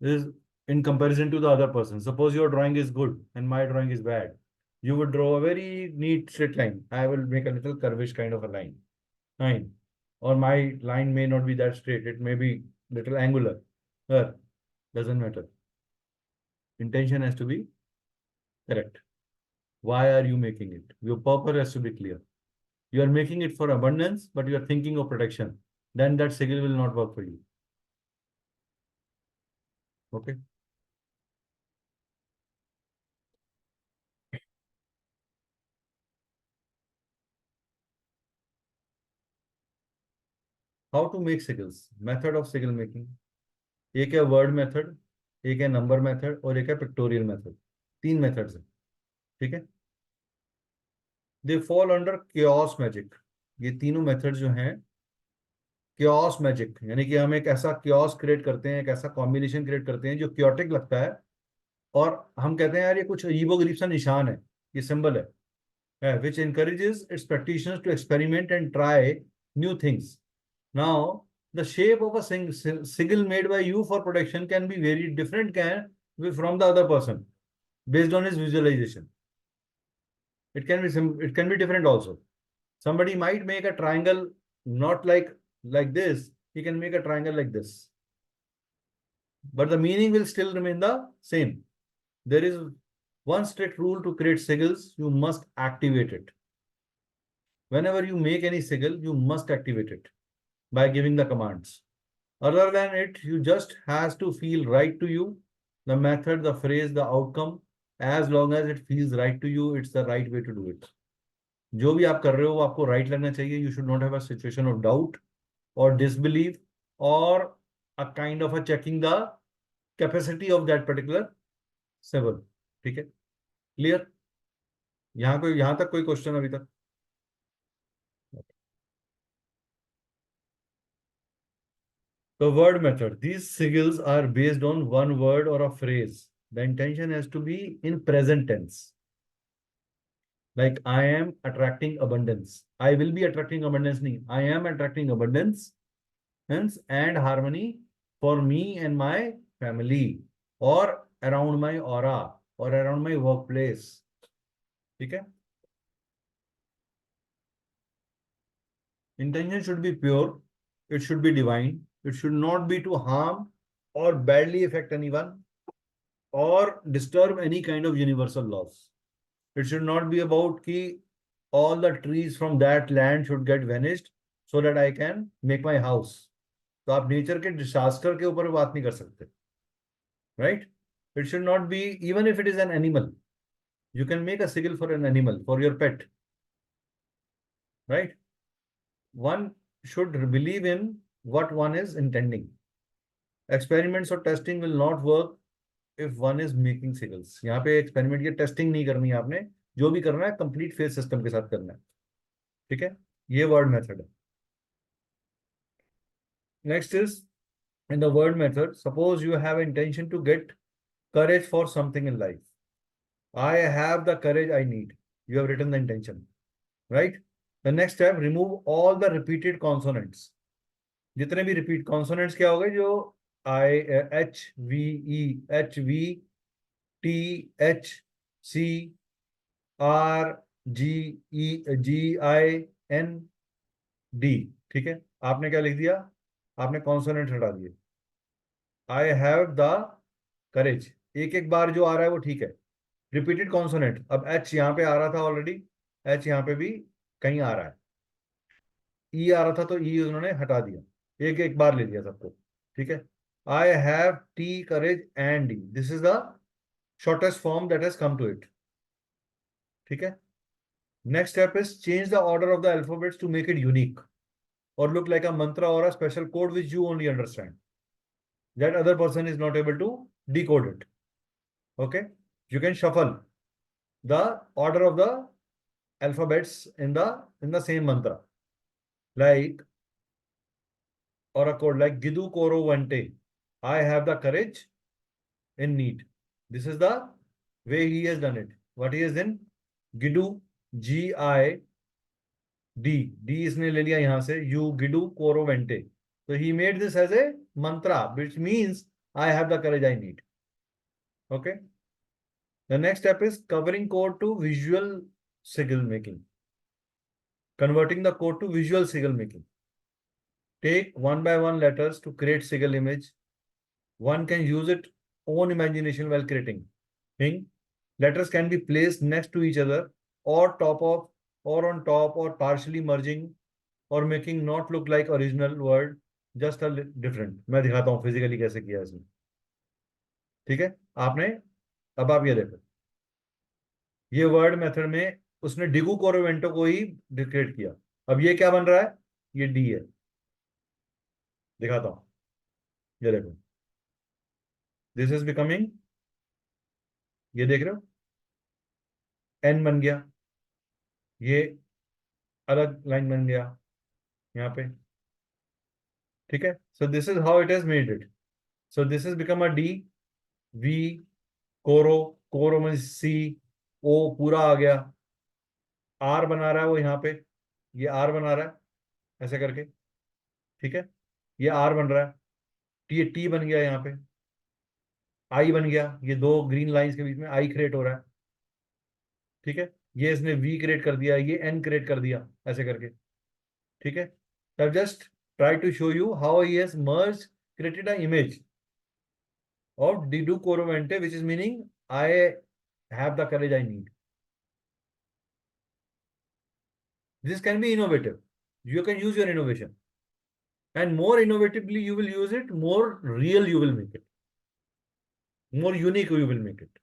is in comparison to the other person. Suppose your drawing is good and my drawing is bad. You would draw a very neat straight line. I will make a little curvish kind of a line. Fine. Or my line may not be that straight. It may be little angular. Doesn't matter. Intention has to be correct. Why are you making it? Your purpose has to be clear. You are making it for abundance, but you are thinking of protection. Then that sigil will not work for you. Okay. How to make sigils, method of sigil making. एक है वर्ड मेथड, एक है नंबर मेथड और एक है पिक्टोरियल मेथड। 3 मेथड्स है, ठीक है। They fall under chaos magic. ये तीनों मेथड जो हैं क्योस मैजिक, यानी कि हम एक ऐसा क्योस क्रिएट करते हैं, एक ऐसा कॉम्बिनेशन क्रिएट करते हैं जो क्योटिक लगता है, और हम कहते हैं यार ये कुछ अजीबो गरीब सा निशान है, ये सिंबल है, which encourages its practitioners to experiment and try new things. Now, the shape of a sigil made by you for protection can be very different from the other person based on his visualization. It can be different also. Somebody might make a triangle not like this. He can make a triangle like this, but the meaning will still remain the same. There is one strict rule to create sigils: you must activate it. Whenever you make any sigil, you must activate it by giving the commands. Other than it, you just has to feel right to you. The method, the phrase, the outcome, as long as it feels right to you, it's the right way to do it. जो भी आप कर रहे हो वो आपको right लगना चाहिए. You should not have a situation of doubt or disbelief or a kind of a checking the capacity of that particular symbol. ठीक है, क्लियर? यहाँ तक कोई क्वेश्चन अभी तक? The word method. These sigils are based on one word or a phrase. The intention has to be in present tense. Like I am attracting abundance. I will be attracting abundance. I am attracting abundance and harmony for me and my family, or around my aura, or around my workplace. Okay? Intention should be pure. It should be divine. It should not be to harm or badly affect anyone or disturb any kind of universal laws. It should not be about ki all the trees from that land should get vanished so that I can make my house. तो आप नेचर के डिसास्टर के ऊपर बात नहीं कर सकते, right? It should not be, even if it is an animal, you can make a sigil for an animal, for your pet, right? One should believe in what one is intending. Experiments or testing will not work if one is making sigils. यहाँ पे एक्सपेरिमेंट की टेस्टिंग नहीं करनी है आपने, जो भी करना है कंप्लीट फेस सिस्टम के साथ करना है, ठीक है? ये वर्ड मेथड है. Next is in the word method. Suppose you have intention to get courage for something in life. I have the courage I need. You have written the intention, right? The next step, remove all the repeated consonants. जितने भी repeat consonants क्या हो गए, जो I, H, V, E, H, V, T, H, C, R, G, E, G, I, N, D. ठीक है, आपने क्या लिख दिया? आपने कॉन्सोनेंट हटा दिए. आई हैव द करेज, एक एक बार जो आ रहा है वो ठीक है. रिपीटेड कॉन्सोनेंट, अब एच यहाँ पे आ रहा था ऑलरेडी, एच यहाँ पे भी कहीं आ रहा है, ई आ रहा था तो ई उन्होंने हटा दिया, एक एक बार ले लिया सबको, ठीक है. I have T courage and D, this is the shortest form that has come to it, ठीक है. Next step is change the order of the alphabets to make it unique or look like a mantra or a special code which you only understand, that other person is not able to decode it. Okay, you can shuffle the order of the alphabets in the same mantra, like, or a code like Gidu Koro Vante, I have the courage in need. This is the way he has done it. What he has done, Gidu, G-I, D इसने ले लिया यहां से, यू गिडू कोरो वेंटे, तो he made this as a mantra which means I have the courage I need. Okay, the next step is covering code to visual sigil making, converting the code to visual sigil making. Take one by one letters to create sigil image. One can use its own imagination while creating thing. Letters can be placed next to each other or on top or partially merging or making not look like original word, just a different. मैं दिखाता हूँ फिजिकली कैसे किया इसने, ठीक है. आपने, अब आप ये देखो, ये वर्ड मेथड में उसने डिगू कोरोवेंटो को ही डिक्रेट किया. अब ये क्या बन रहा है, ये डी है, दिखाता हूँ, ये देखो, दिस इज बिकमिंग, ये देख रहे हो, एन बन गया, ये अलग लाइन बन गया यहाँ पे, ठीक है। So this is how it has made it. So this is become a D, V, कोरो, कोरो में सी, ओ पूरा आ गया, आर बना रहा है वो यहाँ पे, ये आर बना रहा है ऐसे करके, ठीक है, ये आर बन रहा है, टी, टी बन गया यहाँ पे, आई बन गया, ये दो ग्रीन लाइंस के बीच में आई क्रिएट हो रहा है, ठीक है, ये इसने वी क्रिएट कर दिया, ये एन क्रिएट कर दिया ऐसे करके, ठीक है। तब just try to show you how he has merge created a image of Didu Corovente, which is meaning I have the courage I need. This can be innovative. You can use your innovation. And more innovatively you will use it, more real you will make it. More unique you will make it.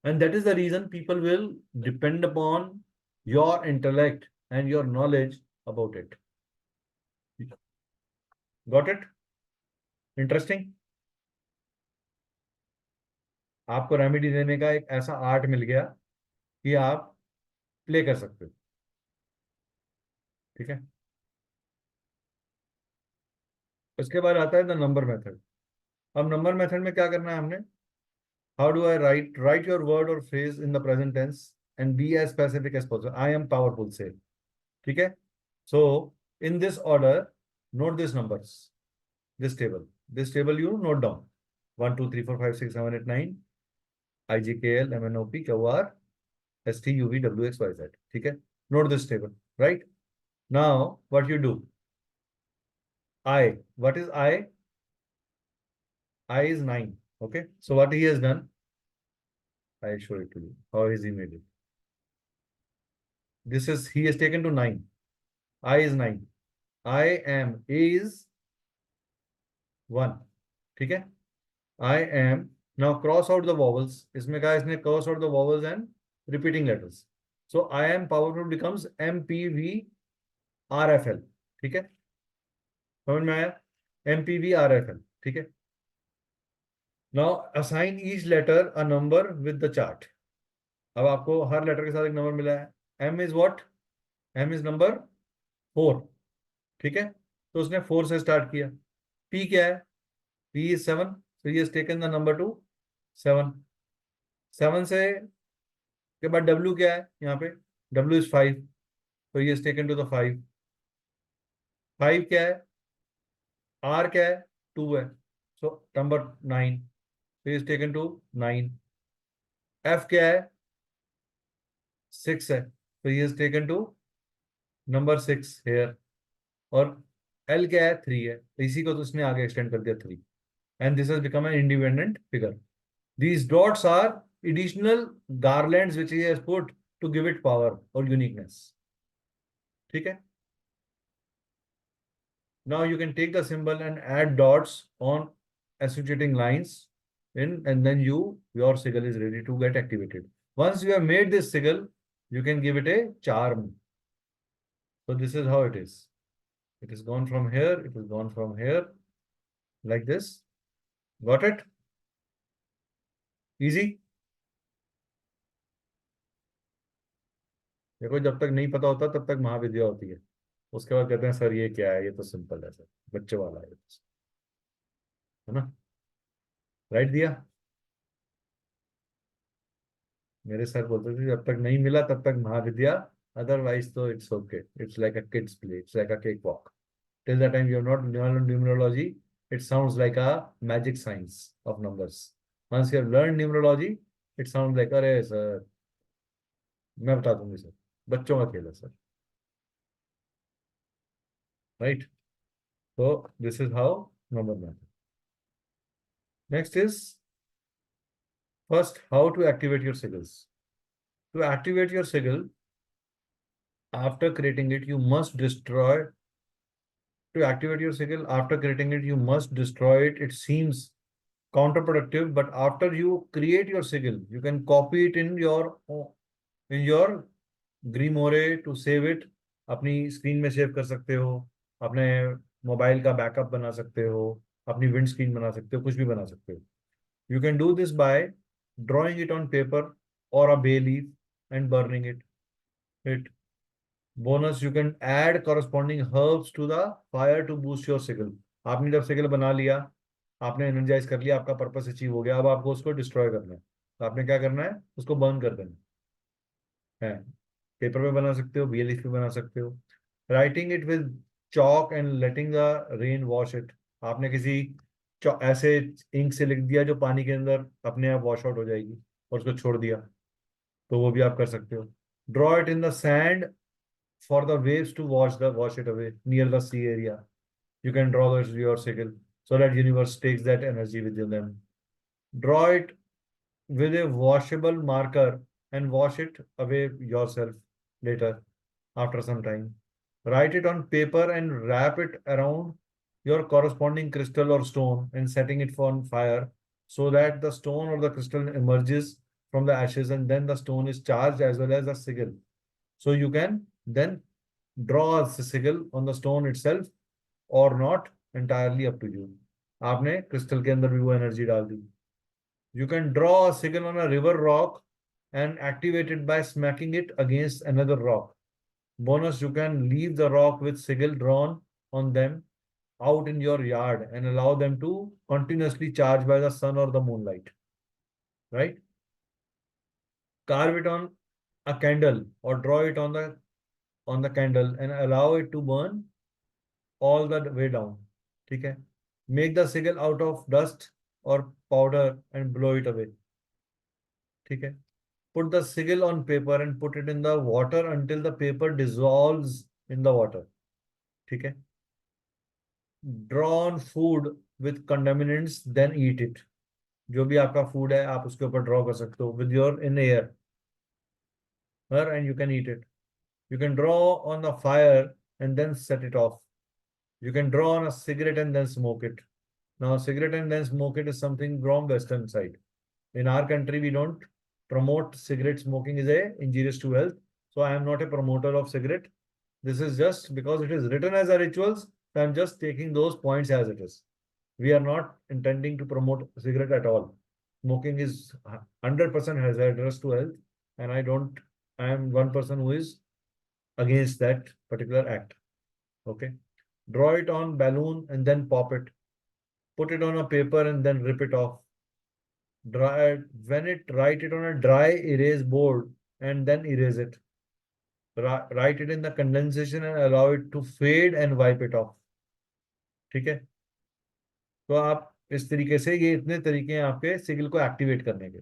And that is the reason people will depend upon your intellect and your knowledge about it. Got it? Interesting? आपको रेमेडी देने का एक ऐसा आर्ट मिल गया कि आप प्ले कर सकते हो, ठीक है। उसके बाद आता है द नंबर मेथड। अब नंबर मेथड में क्या करना है हमने, how do I write your word or phrase in the present tense and be as specific as possible. I am powerful, say, ठीक है। So in this order, note these numbers, this table you note down, 1 2 3 4 5 6 7 8 9 IGKL MNOP QR STUVWXYZ, ठीक है। Note this table, right? Now what you do, I, what is I is 9, okay. So what he has done, I show it to you how is he made it. This is, he has taken to 9, I is 9, I am, A is 1, ठीक है। I am, now cross out the vowels, इसमें कहा इसने cross out the vowels and repeating letters. So I am powerful becomes MPVRFL, ठीक है, समझ में आया, MPVRFL, ठीक है। Now assign each letter a number with the chart. अब आपको हर लेटर के साथ एक नंबर मिला है। M is what? M is number 4, ठीक है, तो उसने 4 से स्टार्ट किया। P क्या है? P is 7, so he has taken the number to 7। 7 से के बाद W क्या है यहाँ पे? W is 5, so he has taken to the 5। 5 क्या है? R क्या है? 2 है, so number 9, so he has taken to 9। F क्या है? 6 है, so he has taken to number 6 here। और L क्या है? 3 है, तो इसी को तो उसने आगे एक्सटेंड कर दिया 3, and this has become an independent figure। These dots are additional garlands which he has put to give it power or uniqueness, ठीक है। Now you can take the symbol and add dots on associating lines in, and then your sigil is ready to get activated. Once you have made this sigil, you can give it a charm. So this is how it is. It is gone from here, it is gone from here, like this. Got it? Easy? देखो, जब तक नहीं पता होता तब तक महाविद्या होती है, उसके बाद कहते हैं सर ये क्या है, ये तो सिंपल है सर, बच्चे वाला है ना। राइट दिया। मेरे सर बोलते थे जब तक नहीं मिला तब तक महाविद्या, अदरवाइज तो it's okay, it's like a kids play, it's like a cake walk. Till the time you have not learn numerology, it sounds like a magic science of numbers. Once you have learn numerology, it sound like अरे सर मैं बता दूंगी सर, बच्चों का खेल है सर, राइट। तो this is how number math. Next is first how to activate your sigils. To activate your sigil, after creating it, you must destroy. To activate your sigil, after creating it, you must destroy it. It seems counterproductive, but after you create your sigil, you can copy it in your Grimoire to save it. अपनी स्क्रीन में सेव कर सकते हो, अपने मोबाइल का बैकअप बना सकते हो, अपनी विंड स्क्रीन बना सकते हो, कुछ भी बना सकते हो. You can do this by drawing it on paper or a bay leaf and burning it. It bonus, you can add corresponding herbs to the fire to boost your sigil. आपने जब सिगल बना लिया, आपने एनर्जाइज कर लिया, आपका पर्पस अचीव हो गया, अब आपको उसको डिस्ट्रॉय करना है. तो आपने क्या करना है, उसको बर्न कर देना है. पेपर पे बना सकते हो, बी लीफ पे बना सकते हो. Writing it with chalk and letting the rain wash it. आपने किसी ऐसे इंक से लिख दिया जो पानी के अंदर अपने आप वॉश आउट हो जाएगी, और उसको छोड़ दिया, तो वो भी आप कर सकते हो. Draw it in the sand for the waves to wash it away near the sea area. You can draw your sickle so that universe takes that energy within them. Draw it with a washable marker and wash it away yourself later after some time. Write it on paper and wrap it around your corresponding crystal or stone and setting it on fire so that the stone or the crystal emerges from the ashes, and then the stone is charged as well as the sigil. So you can then draw a sigil on the stone itself or not, entirely up to you. आपने क्रिस्टल के अंदर भी वो एनर्जी डाल दी. You can draw a sigil on a river rock and activate it by smacking it against another rock. Bonus, you can leave the rock with sigil drawn on them out in your yard and allow them to continuously charge by the sun or the moonlight. Right? Carve it on a candle or draw it on the candle and allow it to burn all the way down. ठीक है. Make the sigil out of dust or powder and blow it away. ठीक है. Put the sigil on paper and put it in the water until the paper dissolves in the water. ठीक है. Draw on food with contaminants, then eat it. जो भी आपका फूड है आप उसके ऊपर ड्रॉ कर सकते हो with your in air, and you can eat it. You can draw on the fire and then set it off. You can draw on a cigarette and then smoke it. Now, cigarette and then smoke it is something from Western side. In our country, we don't promote cigarette smoking is a injurious to health. So I am not a promoter of cigarette. This is just because it is written as a rituals. So I'm just taking those points as it is. We are not intending to promote cigarette at all. Smoking is 100% hazardous to health, and I am one person who is against that particular act. Okay. Draw it on balloon and then pop it. Put it on a paper and then rip it off. Write it on a dry erase board and then erase it. Write it in the condensation and allow it to fade and wipe it off. ठीक है. तो आप इस तरीके से, ये इतने तरीके हैं आपके सिगिल को एक्टिवेट करने के.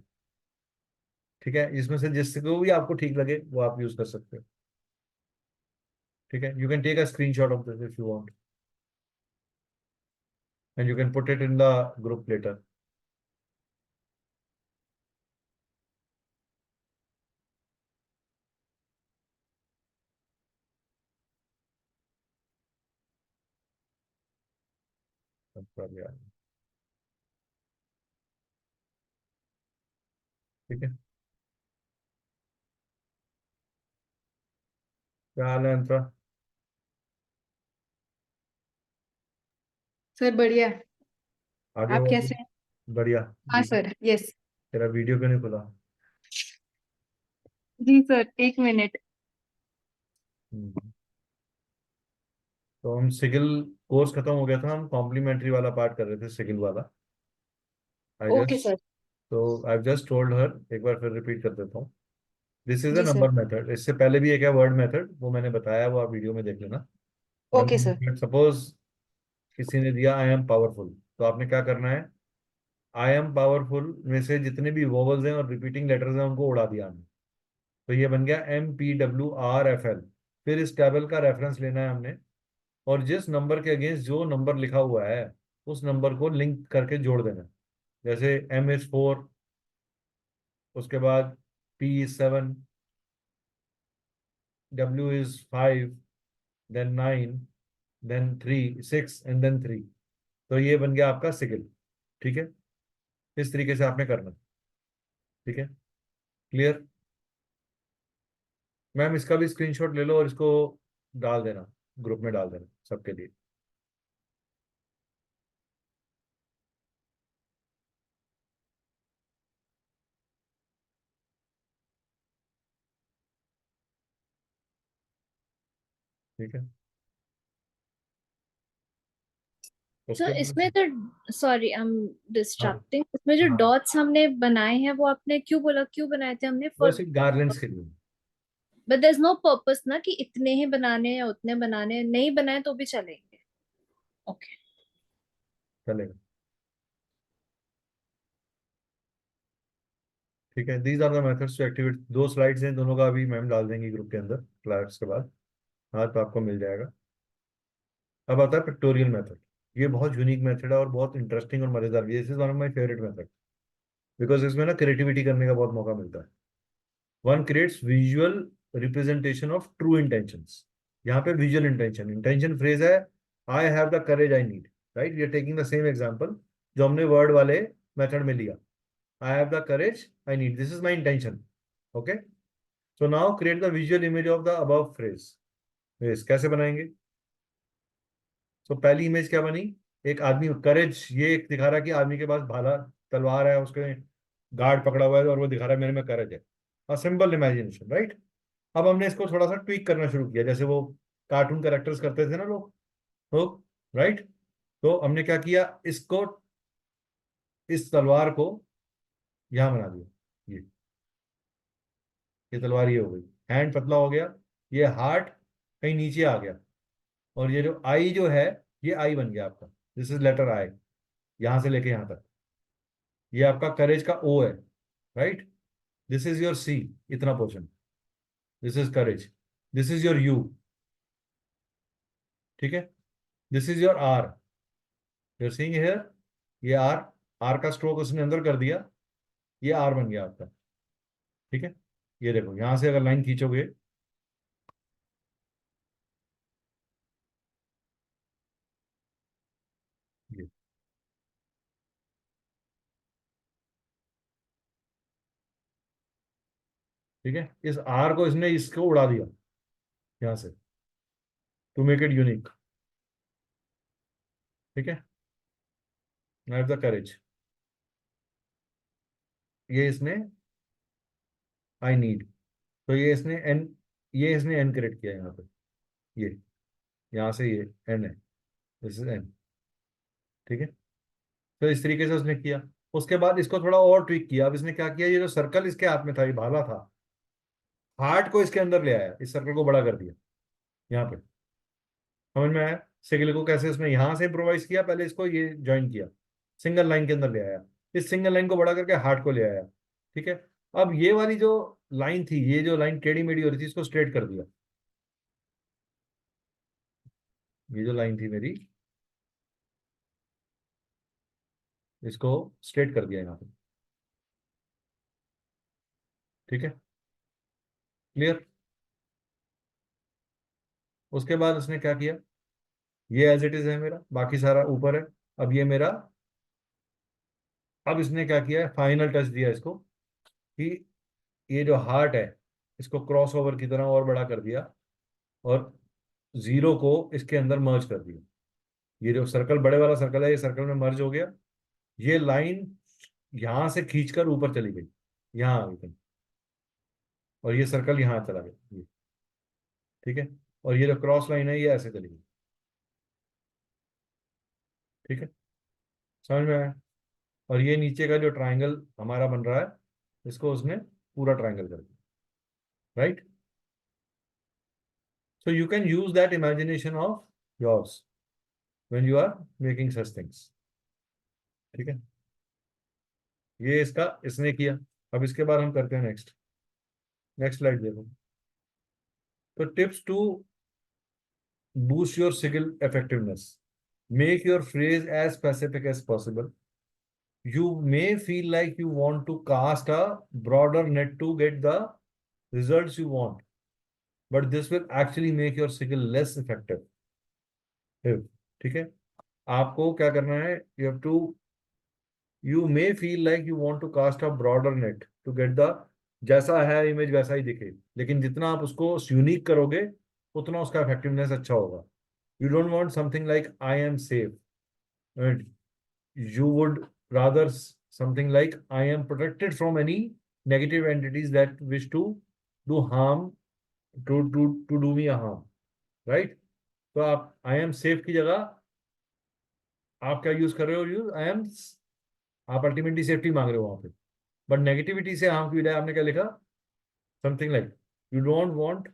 ठीक है. इसमें से जिसको भी आपको ठीक लगे वो आप यूज कर सकते हो. ठीक है. You can take a screenshot of this if you want and you can put it in the group later. ठीक है. क्या हाल है अंतरा? सर बढ़िया. आगे आप वो कैसे हैं? बढ़िया. हाँ सर. यस. तेरा वीडियो क्यों नहीं खुला? जी सर, एक मिनट. हम्म. तो हम सिगिल कोर्स खत्म हो गया था, हम कॉम्प्लीमेंट्री वाला पार्ट कर रहे थे, सिगिल वाला. आई ओके जस्ट सर. तो आई जस्ट टोल्ड हर, एक बार फिर रिपीट कर देता हूँ. दिस इज अ जी सर. Number method. इससे पहले भी एक है वर्ड मेथड, वो मैंने बताया, वो आप वीडियो में देख लेना. Okay sir. सपोज किसी ने दिया आई एम पावरफुल, तो आपने क्या करना है, आई एम पावरफुल में से जितने भी वोवल्स हैं और रिपीटिंग लेटर्स हैं उनको उड़ा दिया हमने. तो ये बन गया MPWRFL. फिर इस टेबल का रेफरेंस लेना है हमने, और जिस नंबर के अगेंस्ट जो नंबर लिखा हुआ है उस नंबर को लिंक करके जोड़ देना. जैसे M is 4, उसके बाद P is 7, W is 5, then 9, then 3, 6 and then 3. तो ये बन गया आपका सिगिल. ठीक है. इस तरीके से आपने करना. ठीक है. क्लियर. मैम इसका भी स्क्रीनशॉट ले लो और इसको डाल देना, ग्रुप में डाल देना सबके लिए. ठीक है। सो इसमें तो सॉरी आई एम डिस्ट्रैक्टिंग, इसमें जो हाँ, डॉट्स हमने बनाए हैं वो आपने क्यों बोला, क्यों बनाए थे हमने? फॉर वैसे गार्लैंड्स के लिए। But there is no purpose ना कि इतने ही बनाने हैं या उतने बनाने हैं, नहीं बनाए तो भी चलेंगे। ओके चलेगा, ठीक है। These are the methods to activate. 2 slides हैं, दोनों का अभी मैम डाल देंगी ग्रुप के अंदर क्लास के बाद। हाँ, तो आपको मिल जाएगा। अब आता है पिक्टोरियल मेथड। ये बहुत यूनिक मेथड है और बहुत इंटरेस्टिंग और मजेदार भी है। This is one of my favourite method, because इसमें ना क्रिएटिविटी करने का बहुत मौका मिलता है। One creates visual representation of true intentions. यहाँ पे विजुअल इंटेंशन, इंटेंशन फ्रेज है I have the courage I need, right. We are taking the same example जो हमने वर्ड वाले मेथड में लिया। I have the courage I need, this is my intention. Okay, so now create the visual image of the above phrase. कैसे बनाएंगे? तो पहली इमेज क्या बनी? एक आदमी, करेज, ये एक दिखा रहा है कि आदमी के पास भाला तलवार है, उसके गार्ड पकड़ा हुआ है और वो दिखा रहा है मेरे में करेज है। A simple imagination, right. अब हमने इसको थोड़ा सा ट्वीक करना शुरू किया, जैसे वो कार्टून कैरेक्टर्स करते थे ना लोग, राइट। तो हमने क्या किया, इसको, इस तलवार को यहां बना दिया। ये तलवार ये हो गई, हैंड पतला हो गया, ये हार्ट कहीं नीचे आ गया, और ये जो आई जो है, ये आई बन गया आपका। दिस इज लेटर आई, यहां से लेके यहां तक। ये आपका करेज का ओ है, right. This is your C, इतना portion, this is courage. This is your U, ठीक है। This is your R, you're seeing here, ये आर, आर का स्ट्रोक उसने अंदर कर दिया, ये आर बन गया आपका, ठीक है। ये देखो यहां से अगर लाइन खींचोगे, ये, ठीक है। इस आर को इसने इसको उड़ा दिया यहां से, टू मेक इट यूनिक, ठीक है। आई हैव द करेज, ये इसने आई नीड, तो ये इसने एन, ये इसने एन क्रिएट किया यहाँ पे, ये यहाँ से ये एन है, दिस इज एन, ठीक है। तो इस तरीके से उसने किया। उसके बाद इसको थोड़ा और ट्विक किया। अब इसने क्या किया, ये जो सर्कल इसके हाथ में था, ये भाला था, हार्ट को इसके अंदर ले आया, इस सर्कल को बड़ा कर दिया यहाँ पे। समझ में आया सिगिल को कैसे उसने यहाँ से इम्प्रोवाइज किया? पहले इसको ये ज्वाइन किया, सिंगल लाइन के अंदर ले आया, इस सिंगल लाइन को बड़ा करके हार्ट को ले आया, ठीक है। अब ये वाली जो लाइन थी, ये जो लाइन टेढ़ी मेढ़ी हो रही थी, इसको स्ट्रेट कर दिया। ये जो लाइन थी मेरी, इसको स्ट्रेट कर दिया यहाँ पे, ठीक है। क्लियर? उसके बाद उसने क्या किया, ये एज इट इज है मेरा, बाकी सारा ऊपर है। अब ये मेरा, अब इसने क्या किया, फाइनल टच दिया इसको कि ये जो हार्ट है, इसको क्रॉस ओवर की तरह और बड़ा कर दिया, और जीरो को इसके अंदर मर्ज कर दिया। ये जो सर्कल, बड़े वाला सर्कल है, ये सर्कल में मर्ज हो गया। ये लाइन यहां से खींचकर ऊपर चली गई, यहां आ गई कहीं, और ये सर्कल यहां चला गया, ये, ठीक है। और ये जो क्रॉस लाइन है, ये ऐसे चली गई, ठीक है। समझ में आया? और ये नीचे का जो ट्राइंगल हमारा बन रहा है, इसको उसने पूरा ट्राइंगल कर दिया, right. So you can use that imagination of yours when you are making such things, ठीक है। ये इसका इसने किया। अब इसके बाद हम करते हैं नेक्स्ट। नेक्स्ट स्लाइड देखो। तो tips to boost your sigil effectiveness. Make your phrase as specific as possible. You may feel like you want to cast a broader net to get the results you want, but this will actually make your sigil less effective. ठीक है। आपको क्या करना है, you may feel like you want to cast a broader net to get the, जैसा है इमेज वैसा ही दिखे, लेकिन जितना आप उसको यूनिक करोगे उतना उसका इफेक्टिवनेस अच्छा होगा। You don't want something like I am safe. And you would rather something like I am protected from any negative entities that wish to do harm, to do me a harm. Right? तो आप आई एम सेफ की जगह आप क्या यूज कर रहे हो? यूज आई एम, आप अल्टीमेटली सेफ्टी मांग रहे हो वहां पे, बट नेगेटिविटी से हार्म की बजाय आपने क्या लिखा? Something like you don't want,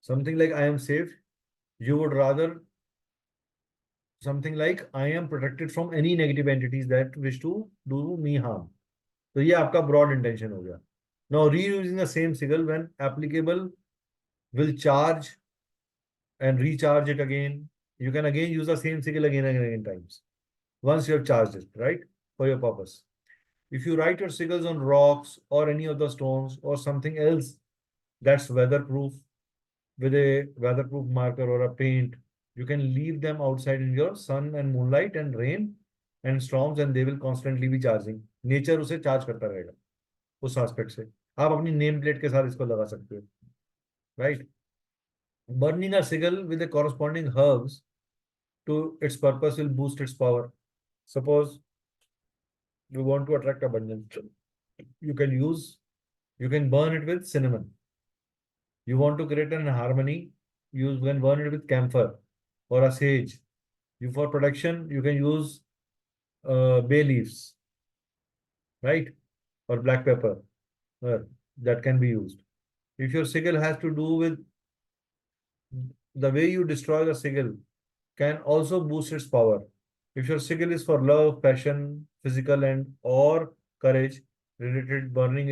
something like I am safe, you would rather something like I am protected from any negative entities that wish to do me harm. तो ये आपका broad intention हो गया. Now reusing the same sigil when applicable will charge and recharge it again. You can again use the same sigil again and again times once you have charged it, right, for your purpose. If you write your sigils on rocks or any of the stones or something else that's weatherproof with a weatherproof marker or a paint, you can leave them outside in your sun and moonlight and rain and storms and they will constantly be charging. Nature उसे चार्ज करता रहेगा उस एस्पेक्ट से. आप अपनी नेम प्लेट के साथ इसको लगा सकते हो, right? Burning a sigil with the corresponding herbs to its purpose will boost its power. Suppose you want to attract abundance, you can use, you can burn it with cinnamon. You want to create an harmony, you can burn it with camphor or a sage. You for protection, you can use bay leaves, right? Or black pepper, that can be used. If your sigil has to do with the way you destroy the sigil, can also boost its power. If your sigil is for love, passion, physical and or courage, related burning,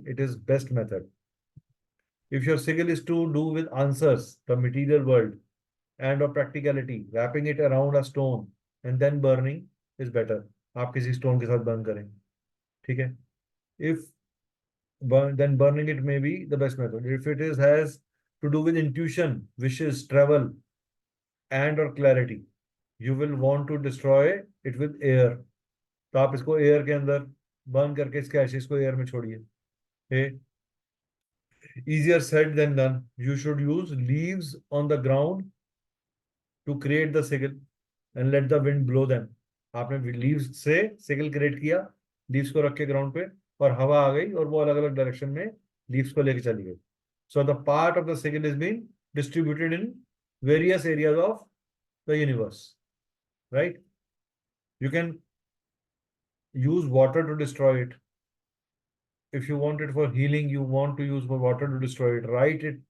it is best method. If your sigil is to do with answers, the material world, and of practicality, wrapping it around a stone and then burning is better. आप किसी stone के साथ burn करें, ठीक है? If then burning it may be the best method. If it is has to do with intuition, wishes, travel, and or clarity, you will want to destroy it with air. तो आप इसको एयर के अंदर बर्न करके इसके एशेस को एयर में छोड़िए. Easier said than done. You should use leaves on the ground to create the sigil and let the wind blow them. आपने लीव्स से सिगल क्रिएट किया, लीव्स को रख के ग्राउंड पे और हवा आ गई और वो अलग अलग डायरेक्शन में लीव्स को लेके चली गई. So the part of the sigil is been distributed in various areas of the universe, right? You can use water to destroy it. If you want it for healing, you want to use water to destroy it. Write it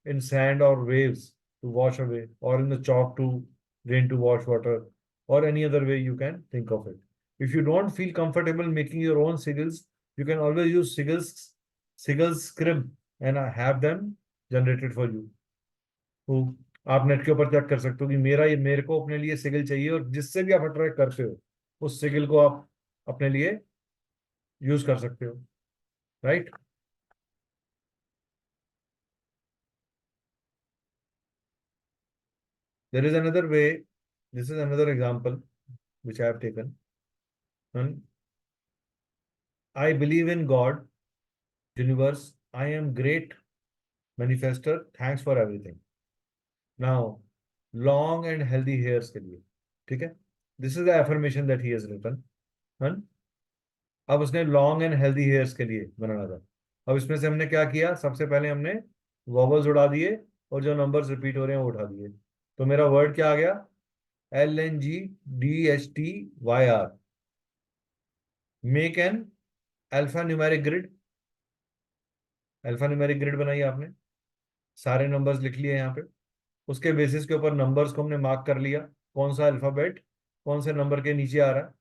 in sand or waves to wash away, or in the chalk to drain to wash water, or any other way you can think of it. If you don't feel comfortable making your own sigils, you can always use sigils script and have them generated for you. तो आप नेट के ऊपर चेक कर सकते हो कि मेरे को अपने लिए सिगिल चाहिए, और जिससे भी आप अट्रैक्ट करते हो उस सिगिल को आप अपने लिए यूज कर सकते हो, right? There is another way. This is another example which I have taken. And I believe in God, universe. I am great manifester. Thanks for everything. Now, long and healthy hairs के लिए, ठीक है? This is the affirmation that he has written. And अब उसने लॉन्ग एंड हेल्दी हेयर्स के लिए बनाना था. अब इसमें से हमने क्या किया? सबसे पहले हमने वॉवल्स उड़ा दिए और जो नंबर्स रिपीट हो रहे हैं वो उठा दिए. तो मेरा वर्ड क्या आ गया? LNGDHTYR. Make an alpha numeric grid. Alpha numeric grid बनाई आपने, सारे नंबर्स लिख लिए यहाँ पे. उसके बेसिस के ऊपर नंबर्स को हमने मार्क कर लिया, कौन सा अल्फाबेट कौन से नंबर के नीचे आ रहा है,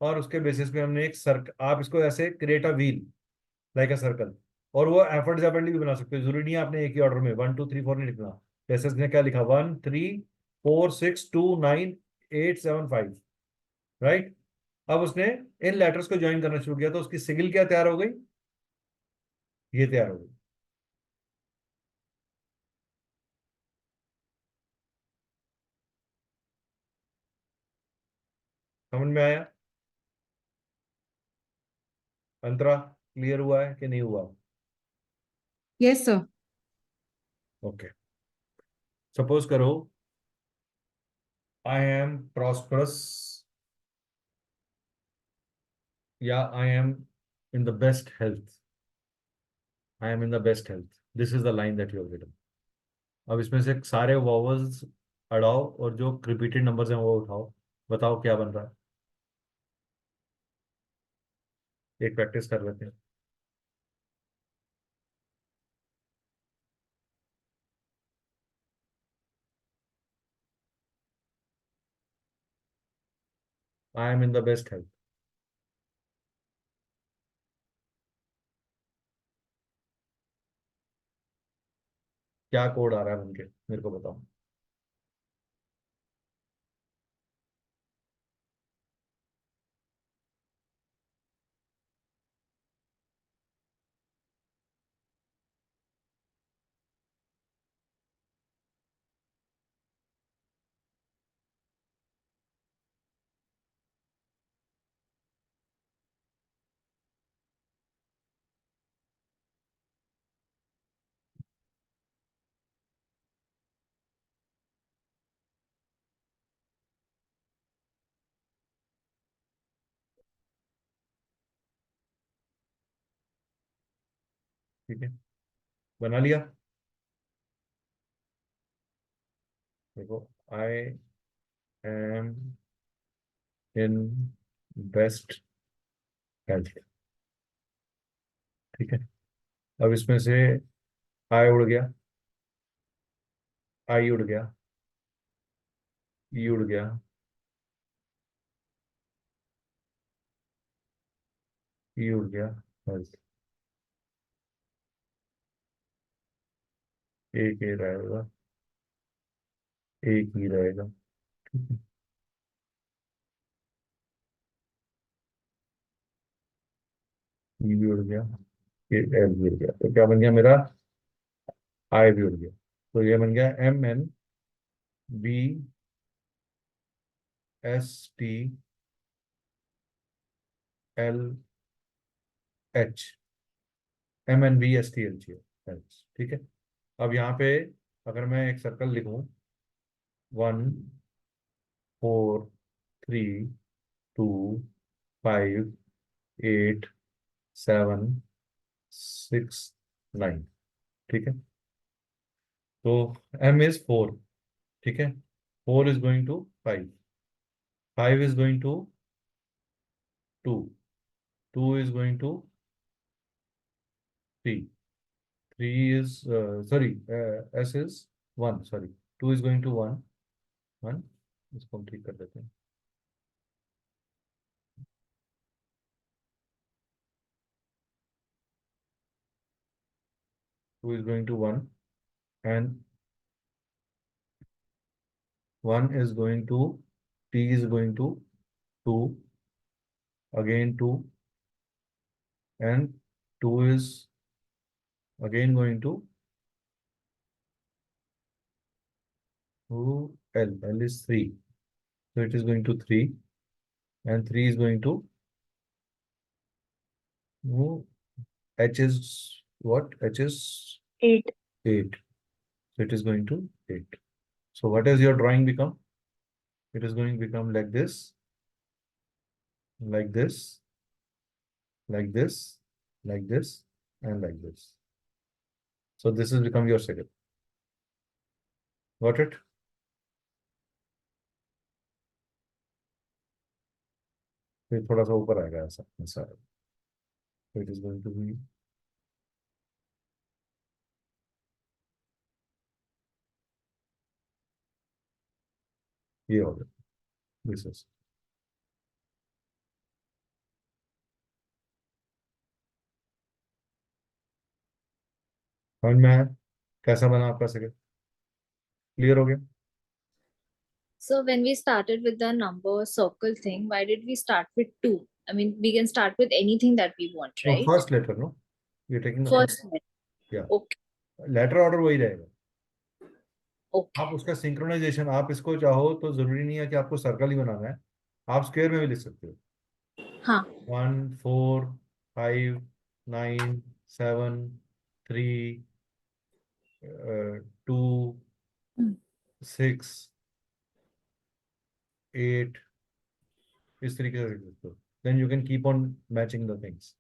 और उसके बेसिस पे हमने एक सर्कल, आप इसको ऐसे create a wheel like a circle, और वो एफर्टेबली भी बना सकते हो. जरूरी नहीं है आपने एक ही ऑर्डर में 1 2 3 4 नहीं लिखना. जैसे इसने क्या लिखा? 1 3 4 6 2 9 8 7 5, राइट? अब उसने इन लेटर्स को ज्वाइन करना शुरू किया तो उसकी सिगिल क्या तैयार हो गई? ये तैयार हो गई. समझ में आया? अंतरा क्लियर हुआ है कि नहीं हुआ? Yes, sir. ओके. सपोज करो आई एम प्रॉस्परस या I am in the best health. I am in the best health. This is the line that you have written. अब इसमें से सारे वॉवल्स हटाओ और जो रिपीटेड नंबर्स हैं वो उठाओ, बताओ क्या बन रहा है। एक प्रैक्टिस कर लेते हैं। I am in the best health. क्या कोड आ रहा है बन के, मेरे को बताओ। ठीक है, बना लिया। देखो, I am in best health. ठीक है, अब इसमें से आई उड़ गया, आई उड़ गया, ई उड़ गया, ई उड़ गया, हेल्थ। एक ही रहेगा, एक ही रहेगा। ठीक है, ई भी उड़ गया, ये एल भी उड़ गया, तो क्या बन गया मेरा, आई भी उड़ गया। तो ये बन गया MNBST LH, MNBSTLH। ठीक है, अब यहाँ पे अगर मैं एक सर्कल लिखूं, 1 4 3 2 5 8 7 6 9। ठीक है, तो M इज 4। ठीक है, 4 is going to 5, 5 is going to 2, 2 is going to 3, 3 is sorry, S is 1, sorry, 2 is going to 1, 1। इसको हम ठीक कर देते हैं। 2 is going to 1 and 1 is going to, T is going to 2, again 2, and 2 is again going to L is 3, so it is going to 3, and 3 is going to H is what? H is 8. 8, so it is going to 8. So what is your drawing become? It is going to become like this, like this, like this, like this, and like this. So this has become your sigil. Got it? फिर थोड़ा सा ऊपर आएगा ऐसा ऐसा। So it is going to be ये हो गया, this is। समझ में आया कैसा बना आपका सिगल? क्लियर हो गया? So when we started with the number circle thing, why did we start with 2? I mean, we can start with anything that we want, No, right? first letter, no? You're taking the First letter. yeah. Okay. Letter order वही रहेगा। Okay. आप उसका सिंक्रोनाइजेशन, आप इसको चाहो तो जरूरी नहीं है कि आपको सर्कल ही बनाना है, आप स्क्वायर में भी लिख सकते हो। हाँ. 1 4 5 9 7 3 2 Hmm. 6 8, इस तरीके से लिख सकते हो। Then you can keep on matching the things,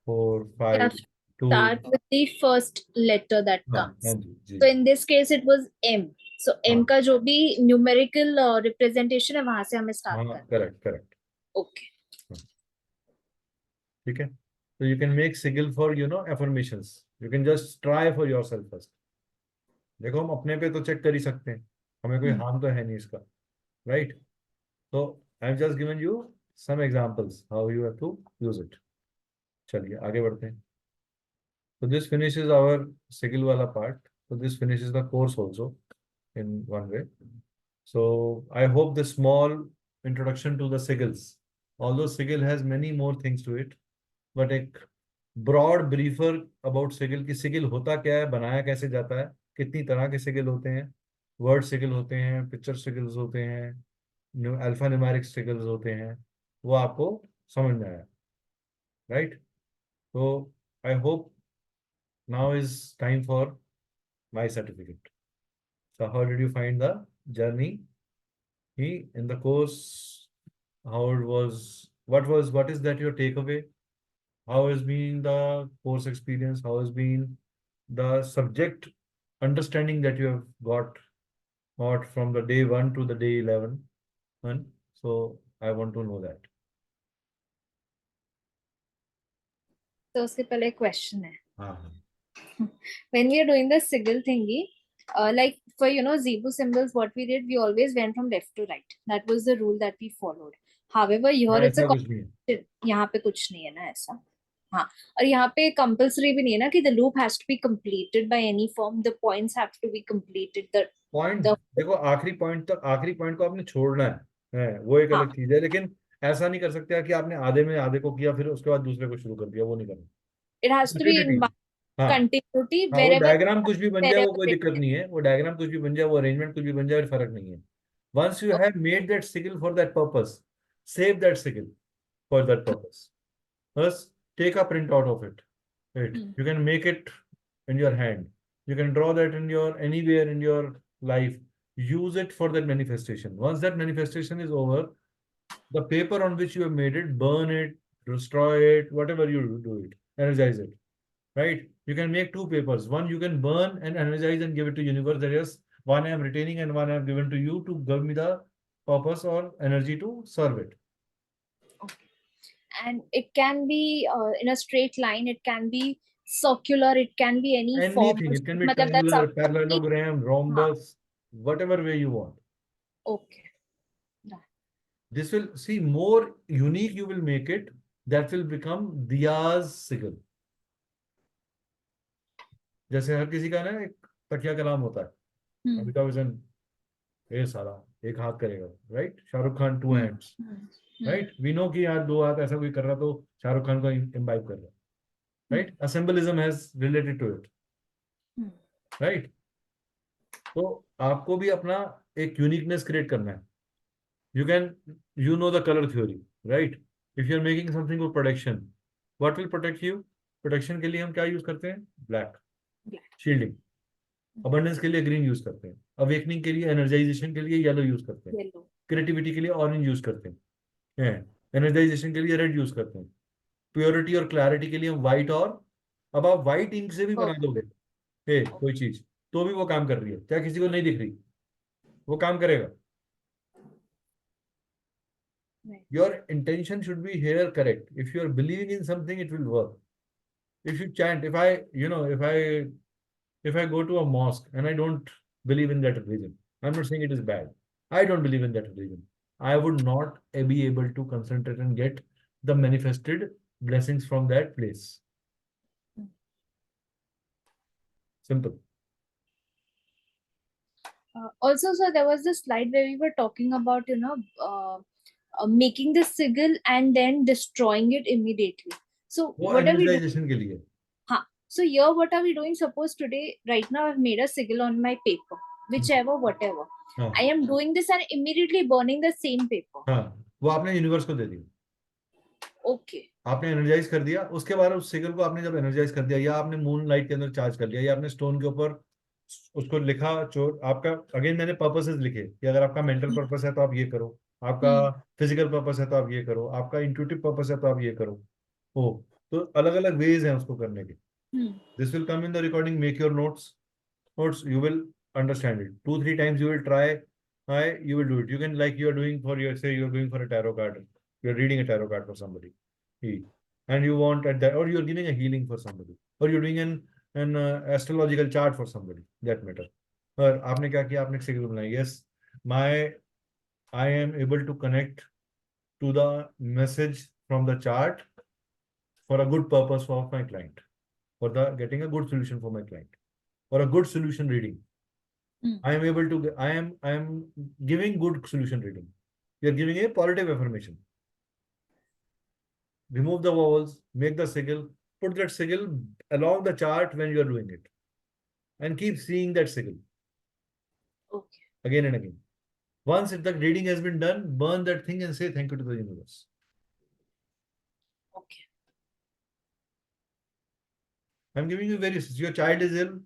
4 Yeah. 5 start with the first letter that हाँ comes. जी So in this case it was M. So M का जो भी numerical representation है वहां से हमें start हाँ करना. Correct Okay. ठीक है. So you can make sigil for affirmations. You can just try for yourself first. देखो हम अपने पे तो चेक कर ही सकते हैं, हमें कोई हार्म तो है नहीं इसका, right. So I have just given you some examples how you have to use it. चलिए आगे बढ़ते हैं. So this finishes our sigil wala part. So this finishes the course also in one way. So I hope the small introduction to the sigils, although sigil has many more things to it, but एक broad briefer about sigil कि sigil होता क्या है, बनाया कैसे जाता है, कितनी तरह के sigil होते हैं, word sigil होते हैं, picture sigils होते हैं, अल्फा न्यूमेरिक sigils होते हैं, वो आपको समझ में आया, right? So I hope now is time for my certificate. So how did you find the journey in the course? How it was? What is that your takeaway? How has been the course experience? How has been the subject understanding that you have got from the day 1 to the day 11? So I want to know that. तो उससे पहले question है. हाँ. When we are doing the sigil thingy, like for ZIBU symbols, what we did, we always went from left to right. That was the rule that we followed. However, here it's a कुछ नहीं है. यहाँ पे कुछ नहीं है ना ऐसा. हाँ, और यहाँ पे कंपल्सरी भी नहीं है ना कि the loop has to be completed by any form. The points have to be completed. Point देखो आखिरी पॉइंट को आपने छोड़ना है वो एक अलग चीज है, लेकिन ऐसा नहीं कर सकते कि आपने आधे को किया फिर उसके बाद दूसरे को शुरू कर दिया, वो नहीं करना. It has to be in हाँ continuity हाँ, वो wherever डायग्राम कुछ भी बन जाए वो wherever कोई it दिक्कत is. नहीं है, वो डायग्राम कुछ भी बन जाए, वो अरेंजमेंट कुछ भी बन जाए, फर्क नहीं है. Once you have made that sigil for that purpose, save that sigil for that purpose. First, take a print out of it. Right? You can make it in your hand. You can draw that in your anywhere in your life. Use it for that manifestation. Once that manifestation is over, the paper on which you have made it, burn it, destroy it, whatever you do it, energize it. Right? You can make two papers. One you can burn and energize and give it to universe. That is, one I am retaining and one I have given to you to give me the purpose or energy to serve it. Okay. And it can be in a straight line. It can be circular. It can be any form. Anything. It can be That's triangular, up. parallelogram, rhombus, whatever way you want. Okay. This will see more unique you will make it. That will become Diya's sigil. जैसे हर किसी का ना एक तकिया कलाम होता है, अमिताभ बच्चन ये सारा एक हाथ करेगा, right. Shahrukh Khan 2 hands, right. We know कि यार 2 हाथ ऐसा कोई कर रहा तो शाहरुख खान को इम्बाइब कर रहा है, right. A symbolism has related to it, right. तो आपको भी अपना एक यूनिकनेस क्रिएट करना है. You know the color theory, right? If you're making something for protection, what will protect you? Protection के लिए हम क्या यूज करते हैं? Black. Shielding. Abundance के लिए green यूज करते हैं. Awakening के लिए, energization के लिए yellow यूज करते हैं. Creativity के लिए orange यूज करते हैं. Energization के लिए red यूज करते हैं. Purity और clarity के लिए हम white, और अब आप white ink से भी बना दोगे कोई चीज तो भी वो काम कर रही है, क्या किसी को नहीं दिख रही, वो काम करेगा. Your intention should be here correct. If you are believing in something, it will work. If you chant, if I go to a mosque and I don't believe in that religion, I'm not saying it is bad. I don't believe in that religion. I would not be able to concentrate and get the manifested blessings from that place. Simple. Also, so there was this slide where we were talking about, making the sigil and then destroying it immediately. So what are we doing? के लिए. So here, what are we doing? Suppose today, right now, I've made a sigil on my paper, whichever, whatever. I am doing this and immediately burning the same paper. वो आपने यूनिवर्स को दे दिया. Okay. आपने एनर्जाइज कर दिया, उसके बाद उस सिगल को आपने जब एनर्जाइज कर दिया, या आपने मून लाइट के अंदर चार्ज कर लिया, या आपने स्टोन के ऊपर उसको लिखा, आपका अगेन मैंने पर्पसेस लिखे कि अगर आपका मेंटल पर्पस है तो आप ये करो, आपका फिजिकल पर्पस है तो आप ये करो, आपका इंट्यूटिव पर्पस है तो आप ये करो. तो अलग अलग वेज हैं उसको करने के. This will come in the recording. Make your notes. You will understand it. 2-3 times you will try. You will do it. You can, like you are doing for your, say you are doing for a tarot card. You are reading a tarot card for somebody. And you want at that, or you are giving a healing for somebody, or you're doing an astrological chart for somebody. That matter. और आपने क्या किया? आपने सिग्नल बनाया. Yes, I am able to connect to the message from the chart for a good purpose for my client, for the getting a good solution for my client, or a good solution reading. I am able to. I am giving good solution reading. You are giving a positive affirmation. Remove the vowels, make the sigil, put that sigil along the chart when you are doing it, and keep seeing that sigil. Okay. Again and again. Once the reading has been done, burn that thing and say thank you to the universe. Okay. I'm giving you various. Your child is ill.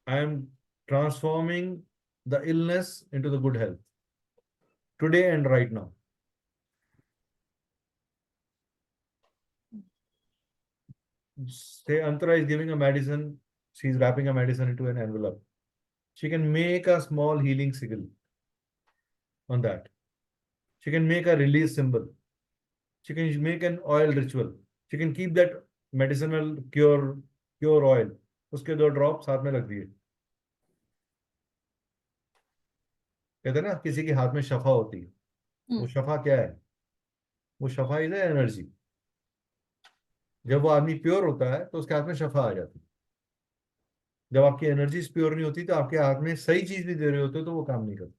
I am transforming the illness into the good health. Today and right now. Say Antara is giving a medicine. She's wrapping a medicine into an envelope. She can make a small healing sigil on that. She can make a release symbol. She can make an oil ritual. She can keep that medicinal cure oil. उसके 2 ड्रॉप साथ में रख दिए. कहते हैं ना किसी के हाथ में शफा होती है. वो शफा क्या है? वो शफा इज एनर्जी. जब वो आदमी प्योर होता है तो उसके हाथ में शफा आ जाती है. जब आपकी एनर्जी प्योर नहीं होती तो आपके हाथ में सही चीज भी दे रहे होते हो तो वो काम नहीं करती.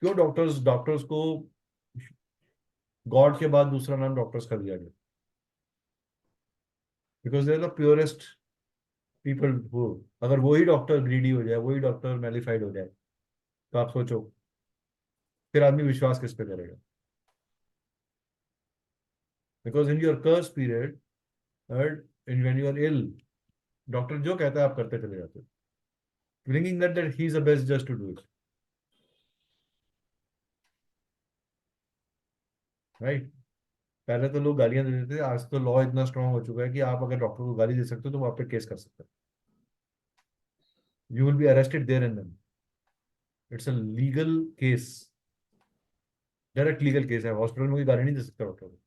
क्यों डॉक्टर्स को गॉड के बाद दूसरा नाम डॉक्टर्स का दिया गया? Because they are the purest people. वो अगर वही डॉक्टर ग्रीडी हो जाए, वही डॉक्टर मैलिफाइड हो जाए, तो आप सोचो फिर आदमी विश्वास किस पे करेगा? Because in your curse period, in when you are ill, doctor जो कहता है आप करते चले जाते हो, bringing that he is the best just to do it. Right? पहले तो लोग गालियां दे देते थे. आज तो लॉ इतना स्ट्रांग हो चुका है कि आप अगर डॉक्टर को गाली दे सकते हो तो वो आप पे केस कर सकते हो. You will be arrested there and then. It's a legal case. Direct legal case है. हॉस्पिटल में कोई गाली नहीं दे सकता डॉक्टर को.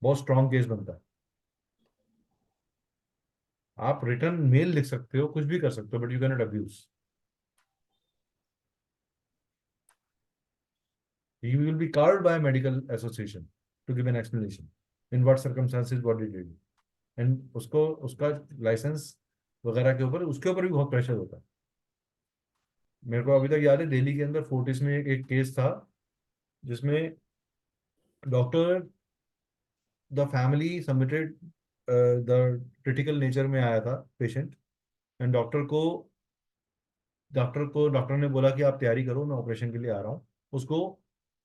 बहुत स्ट्रांग केस बनता है. आप रिटर्न मेल लिख सकते हो, कुछ भी कर सकते हो, but you can not abuse. He will be called by a medical association to give an explanation in what circumstances what did he do. And उसको उसका लाइसेंस वगैरह के ऊपर उसके ऊपर भी बहुत प्रेशर होता है. मेरे को अभी तक याद है दिल्ली के अंदर फोर्टिस में एक केस था जिसमें doctor, the family submitted, the critical nature में आया था पेशेंट. एंड डॉक्टर ने बोला कि आप तैयारी करो, मैं ऑपरेशन के लिए आ रहा हूँ. उसको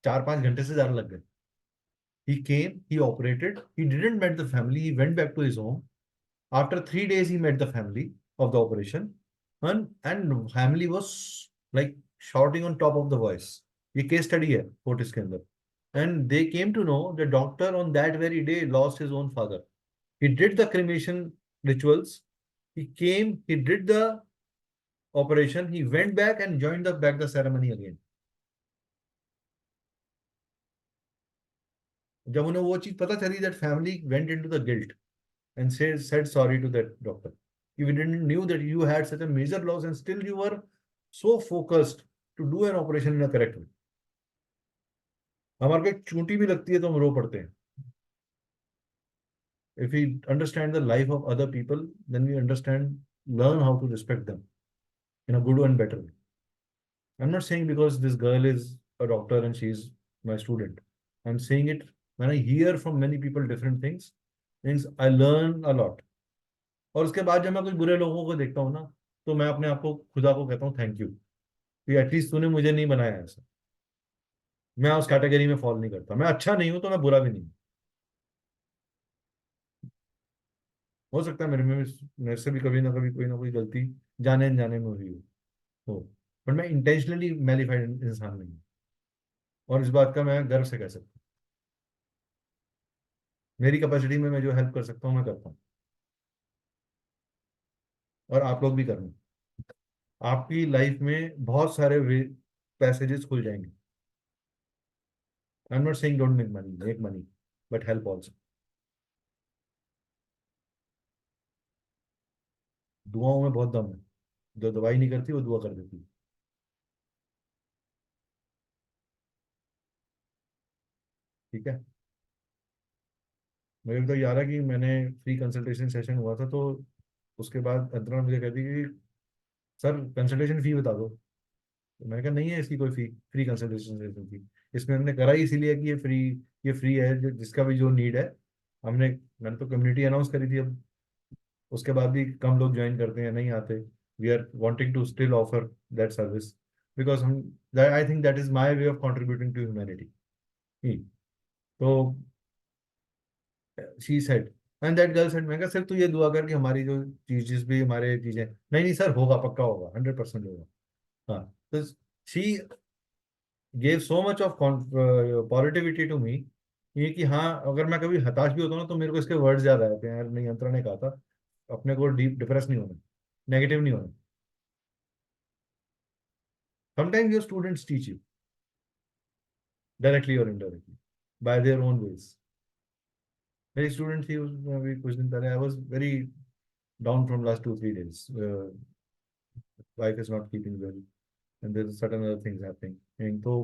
4-5 घंटे से ज्यादा लग गए. He came, he operated, he didn't met the family, he went back to his home. After 3 days, he met the family of the operation, and family was like shouting on top of the voice. ये case study है फोर्टिस के अंदर. And they came to know the doctor on that very day lost his own father. He did the cremation rituals. He came, he did the operation, he went back and joined the ceremony again. जब उन्हें वो चीज पता चली, that family went into the guilt and said sorry to that doctor. You didn't knew that you had such a major loss and still you were so focused to do an operation in a correct way. हमारे को एक चूंटी भी लगती है तो हम रो पड़ते हैं. If we understand the life of other people, then we learn how to respect them in a good and better way. I'm not saying because this girl is a doctor and she's my student. I'm saying it when I hear from many people different things I learn a lot. और उसके बाद जब मैं कुछ बुरे लोगों को देखता हूँ ना, तो मैं अपने आप को खुदा को कहता हूँ थैंक यू कि एटलीस्ट तूने मुझे नहीं बनाया ऐसा. मैं उस कैटेगरी में फॉल नहीं करता. मैं अच्छा नहीं हूं तो मैं बुरा भी नहीं. हो सकता है मेरे से भी कभी ना कभी कोई ना कोई गलती जाने अनजाने में हुई हो. बट मैं इंटेंशनली मैलिफाइड इंसान नहीं हूँ, और इस बात का मैं गर्व से कह सकता हूँ। मेरी कैपेसिटी में मैं जो हेल्प कर सकता हूँ मैं करता हूँ, और आप लोग भी करना। आपकी लाइफ में बहुत सारे पैसेजेस खुल जाएंगे। I am not saying don't make money, but help also. दुआओं में बहुत दम है, जो दवाई नहीं करती वो दुआ कर देती है। ठीक है। मुझे तो याद है कि मैंने फ्री कंसल्टेशन सेशन हुआ था, तो उसके बाद अंतरा मुझे कहती कि सर कंसल्टेशन फी बता दो। तो मैंने कहा नहीं है इसकी कोई फी, फ्री कंसल्टेशन सेशन फी। इसमें हमने करा ही इसीलिए कि ये फ्री है, जिसका भी जो नीड है। हमने मैंने तो कम्युनिटी अनाउंस करी थी। अब उसके बाद भी कम लोग ज्वाइन करते हैं, नहीं आते। We are wanting to still offer that service, because हम, I think that is my way of contributing to humanity. तो she said, and that girl said, मैं कहा सर तू ये दुआ कर कि हमारी जो चीजेस भी, हमारे चीजें, नहीं नहीं सर होगा, पक्का होगा, 100% होगा। हाँ। तो she gave so much of positivity to me, ये कि हाँ अगर मैं कभी हताश भी होता हूँ ना, तो मेरे को इसके वर्ड्स याद आ जाते हैं, यार नहीं अंतरा ने कहा था अपने को डीप डिप्रेस नहीं होना, नेगेटिव नहीं होना। Sometimes your students teach you directly और indirectly by their own ways. मेरी स्टूडेंट थी अभी कुछ दिन पहले, I was very down from last 2-3 days. Wife is not keeping well, and there's certain other things happening. And so,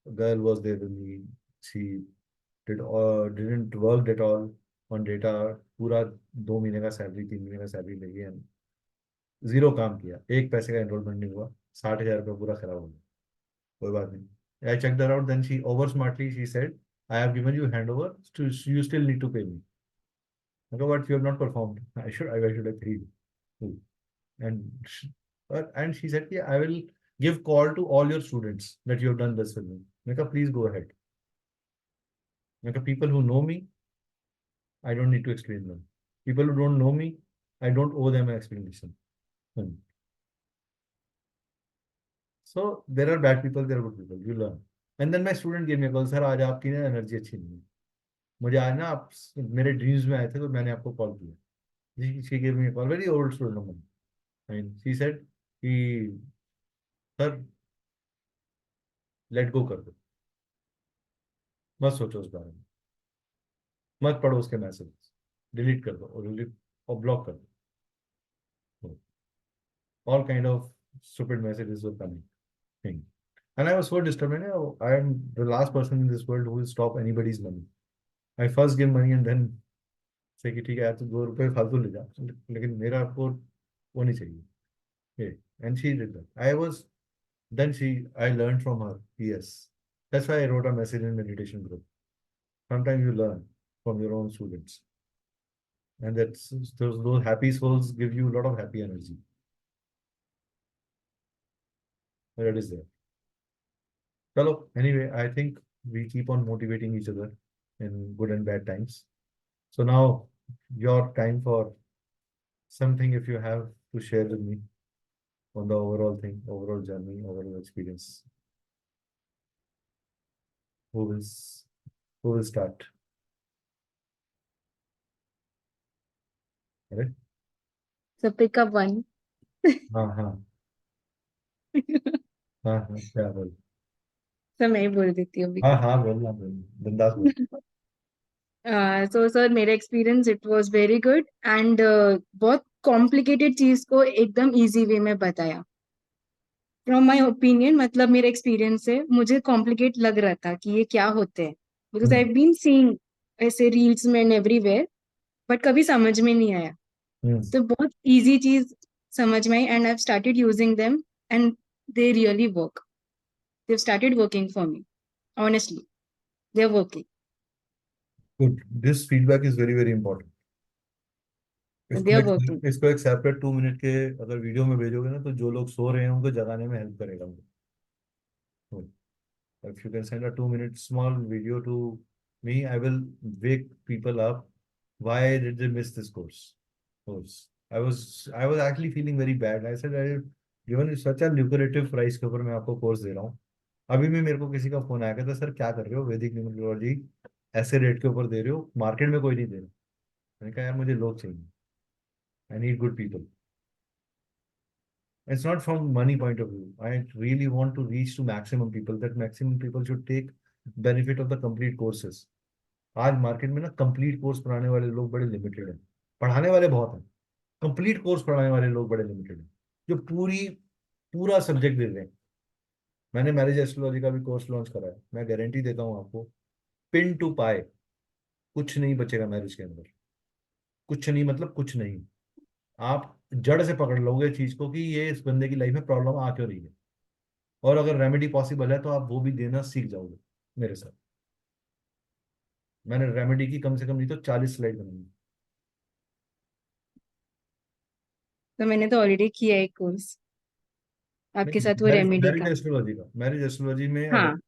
a girl was there with me. She didn't work at all on data. पूरा 2 महीने का सैलरी, 3 महीने का सैलरी लगी, एंड जीरो काम किया, एक पैसे का एनरोलमेंट नहीं हुआ, 60,000 रुपया पूरा खराब हो गया। कोई बात नहीं, आई checked her out, then she over smartly she said, I have given you handover, you still need to pay me. Okay, but you have not performed. Why should I pay you? And she said, yeah, I will give call to all your students that you have done this with me. मैं कहा please go ahead. मैं कहा people who know me, I don't need to explain them. People who don't know me, I don't owe them an explanation. So there are bad people, there are good people. You learn. And then my student gave me a call, sir आज आपकी ना एनर्जी अच्छी नहीं है, मुझे आज ना आप मेरे ड्रीम्स में आए थे, तो मैंने आपको कॉल किया। She gave me a call, very old student of mine. And she said कि सर लेट गो कर दो, मत सोचो उस बारे में, मत पढ़ो उसके मैसेज, डिलीट कर दो, और डिलीट और ब्लॉक कर दो। All kind of stupid messages were coming thing, and I was so disturbed. I am the last person in this world who will stop anybody's money. I first give money and then say कि ठीक है यार, तू 2 रुपए फालतू ले जा, लेकिन मेरा आपको वो नहीं चाहिए। And she did that. I was, then I learned from her. Yes, that's why I wrote a message in meditation group. Sometimes you learn from your own students, and those happy souls give you a lot of happy energy. That is there. Chalo, anyway, I think we keep on motivating each other in good and bad times. So now your time for something, if you have to share with me on the overall thing, overall journey, overall experience. Who will who will start? Right? So pick up one. हाँ हाँ हाँ हाँ, क्या बोल। So मैं ही बोल देती हूँ अभी। हाँ हाँ बोलना, बोल बिंदास बोल। So सर मेरा experience it was very good and बहुत कॉम्प्लिकेटेड चीज को एकदम इजी वे में बताया। फ्रॉम माय ओपिनियन, मतलब मेरा एक्सपीरियंस से मुझे कॉम्प्लिकेट लग रहा था कि ये क्या होते हैं, because I have been seeing ऐसे रील्स में एवरीवेयर, बट कभी समझ में नहीं आया। तो बहुत इजी चीज समझ में आई and I have started using them and they really work. They have started working for me, honestly they are working. Good, this feedback is very very important. They are working. इसको एक सेपरेट 2 मिनट के अगर वीडियो में भेजोगे ना, तो जो लोग सो रहे हैं उनको जगाने में हेल्प करेगा। If you can send a 2 minute small video to me, I will wake people up. Why did they miss this course? I was actually feeling very bad. I said, given such a lucrative price के ऊपर मैं आपको कोर्स दे रहा हूँ। अभी भी मेरे को किसी का फोन आया था, सर क्या कर रहे हो, वैदिक न्यूमरोलॉजी ऐसे रेट के ऊपर दे रहे हो, मार्केट में कोई नहीं दे रहा। मैंने कहा यार मुझे लोग चाहिए, I need good people. It's not from money point of view. I really want to reach to maximum people. That maximum people should take benefit of the complete courses. आज मार्केट में ना कंप्लीट कोर्स पढ़ाने वाले लोग बड़े लिमिटेड हैं। पढ़ाने वाले बहुत हैं, कंप्लीट कोर्स पढ़ाने वाले लोग बड़े लिमिटेड हैं, जो पूरा सब्जेक्ट दे रहे हैं। मैंने मैरिज एस्ट्रोलॉजी का भी कोर्स लॉन्च करा है। मैं गारंटी देता हूँ आपको, पिन टू पाए कुछ नहीं बचेगा मैरिज के अंदर। कुछ नहीं मतलब कुछ नहीं। आप जड़ से पकड़ लोगे चीज को कि ये इस बंदे की लाइफ में प्रॉब्लम आ क्यों रही है, और अगर रेमेडी पॉसिबल है तो आप वो भी देना सीख जाओगे मेरे साथ। मैंने रेमेडी की कम से कम नहीं तो 40 स्लाइड बनाई। तो मैंने तो ऑलरेडी किया एक कोर्स आपके नहीं, साथ, वो मैरिज रेमेडी मैरिज का। एस्ट्रोलॉजी का, मैरिज एस्ट्रोलॉजी में अगर हाँ,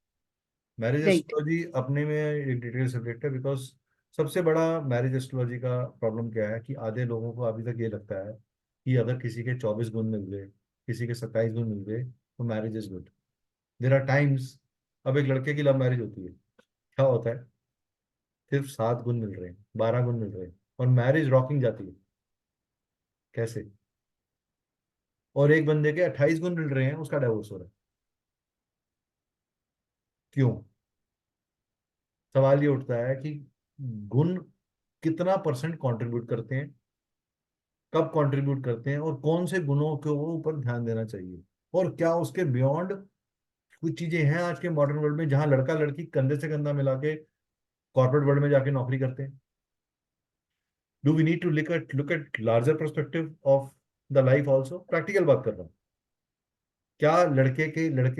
मैरिज राइट। एस्ट्रोलॉजी अपने में एक डिटेल सब्जेक्ट है, बिकॉज सबसे बड़ा मैरिज एस्ट्रोलॉजी का प्रॉब्लम क्या है कि आधे लोगों को अभी तक ये लगता है कि अगर किसी के 24 गुण मिल गए, किसी के 27 गुण मिल गए तो marriage is good. There are times, अब एक लड़के की लव मैरिज होती है, क्या होता है, सिर्फ 7 गुण मिल रहे हैं, 12 गुण मिल रहे हैं, और मैरिज रॉकिंग जाती है। कैसे? और एक बंदे के 28 गुण मिल रहे हैं, उसका डाइवोर्स हो रहा है। क्यों? सवाल ये उठता है कि गुण कितना परसेंट कंट्रीब्यूट करते हैं, कब कंट्रीब्यूट करते हैं, और कौन से गुणों के ऊपर ध्यान देना चाहिए, और क्या उसके बियॉन्ड कुछ चीजें हैं आज के मॉडर्न वर्ल्ड में जहां लड़का लड़की कंधे से कंधा मिला के कॉर्पोरेट वर्ल्ड में जाके नौकरी करते हैं। Do we need to look at larger perspective of the life also? Practical बात कर रहा हूँ। क्या लड़के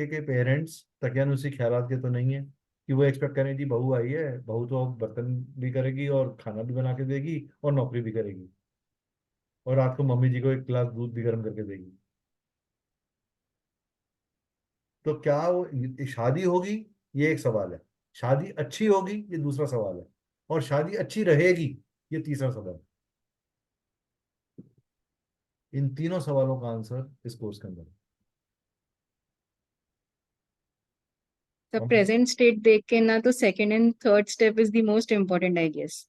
के पेरेंट्स तकियानुसी ख्यालात के तो नहीं है कि वो एक्सपेक्ट करें जी बहू आई है, बहू तो अब बर्तन भी करेगी और खाना भी बना के देगी और नौकरी भी करेगी, और रात को मम्मी जी को एक गिलास दूध भी गर्म करके देगी। तो क्या वो शादी होगी? ये एक सवाल है। शादी अच्छी होगी? ये दूसरा सवाल है। और शादी अच्छी रहेगी? ये तीसरा सवाल है। इन तीनों सवालों का आंसर इस कोर्स के अंदर है। द और प्रेजेंट स्टेट देख के ना, तो second and third step is the most important, I guess.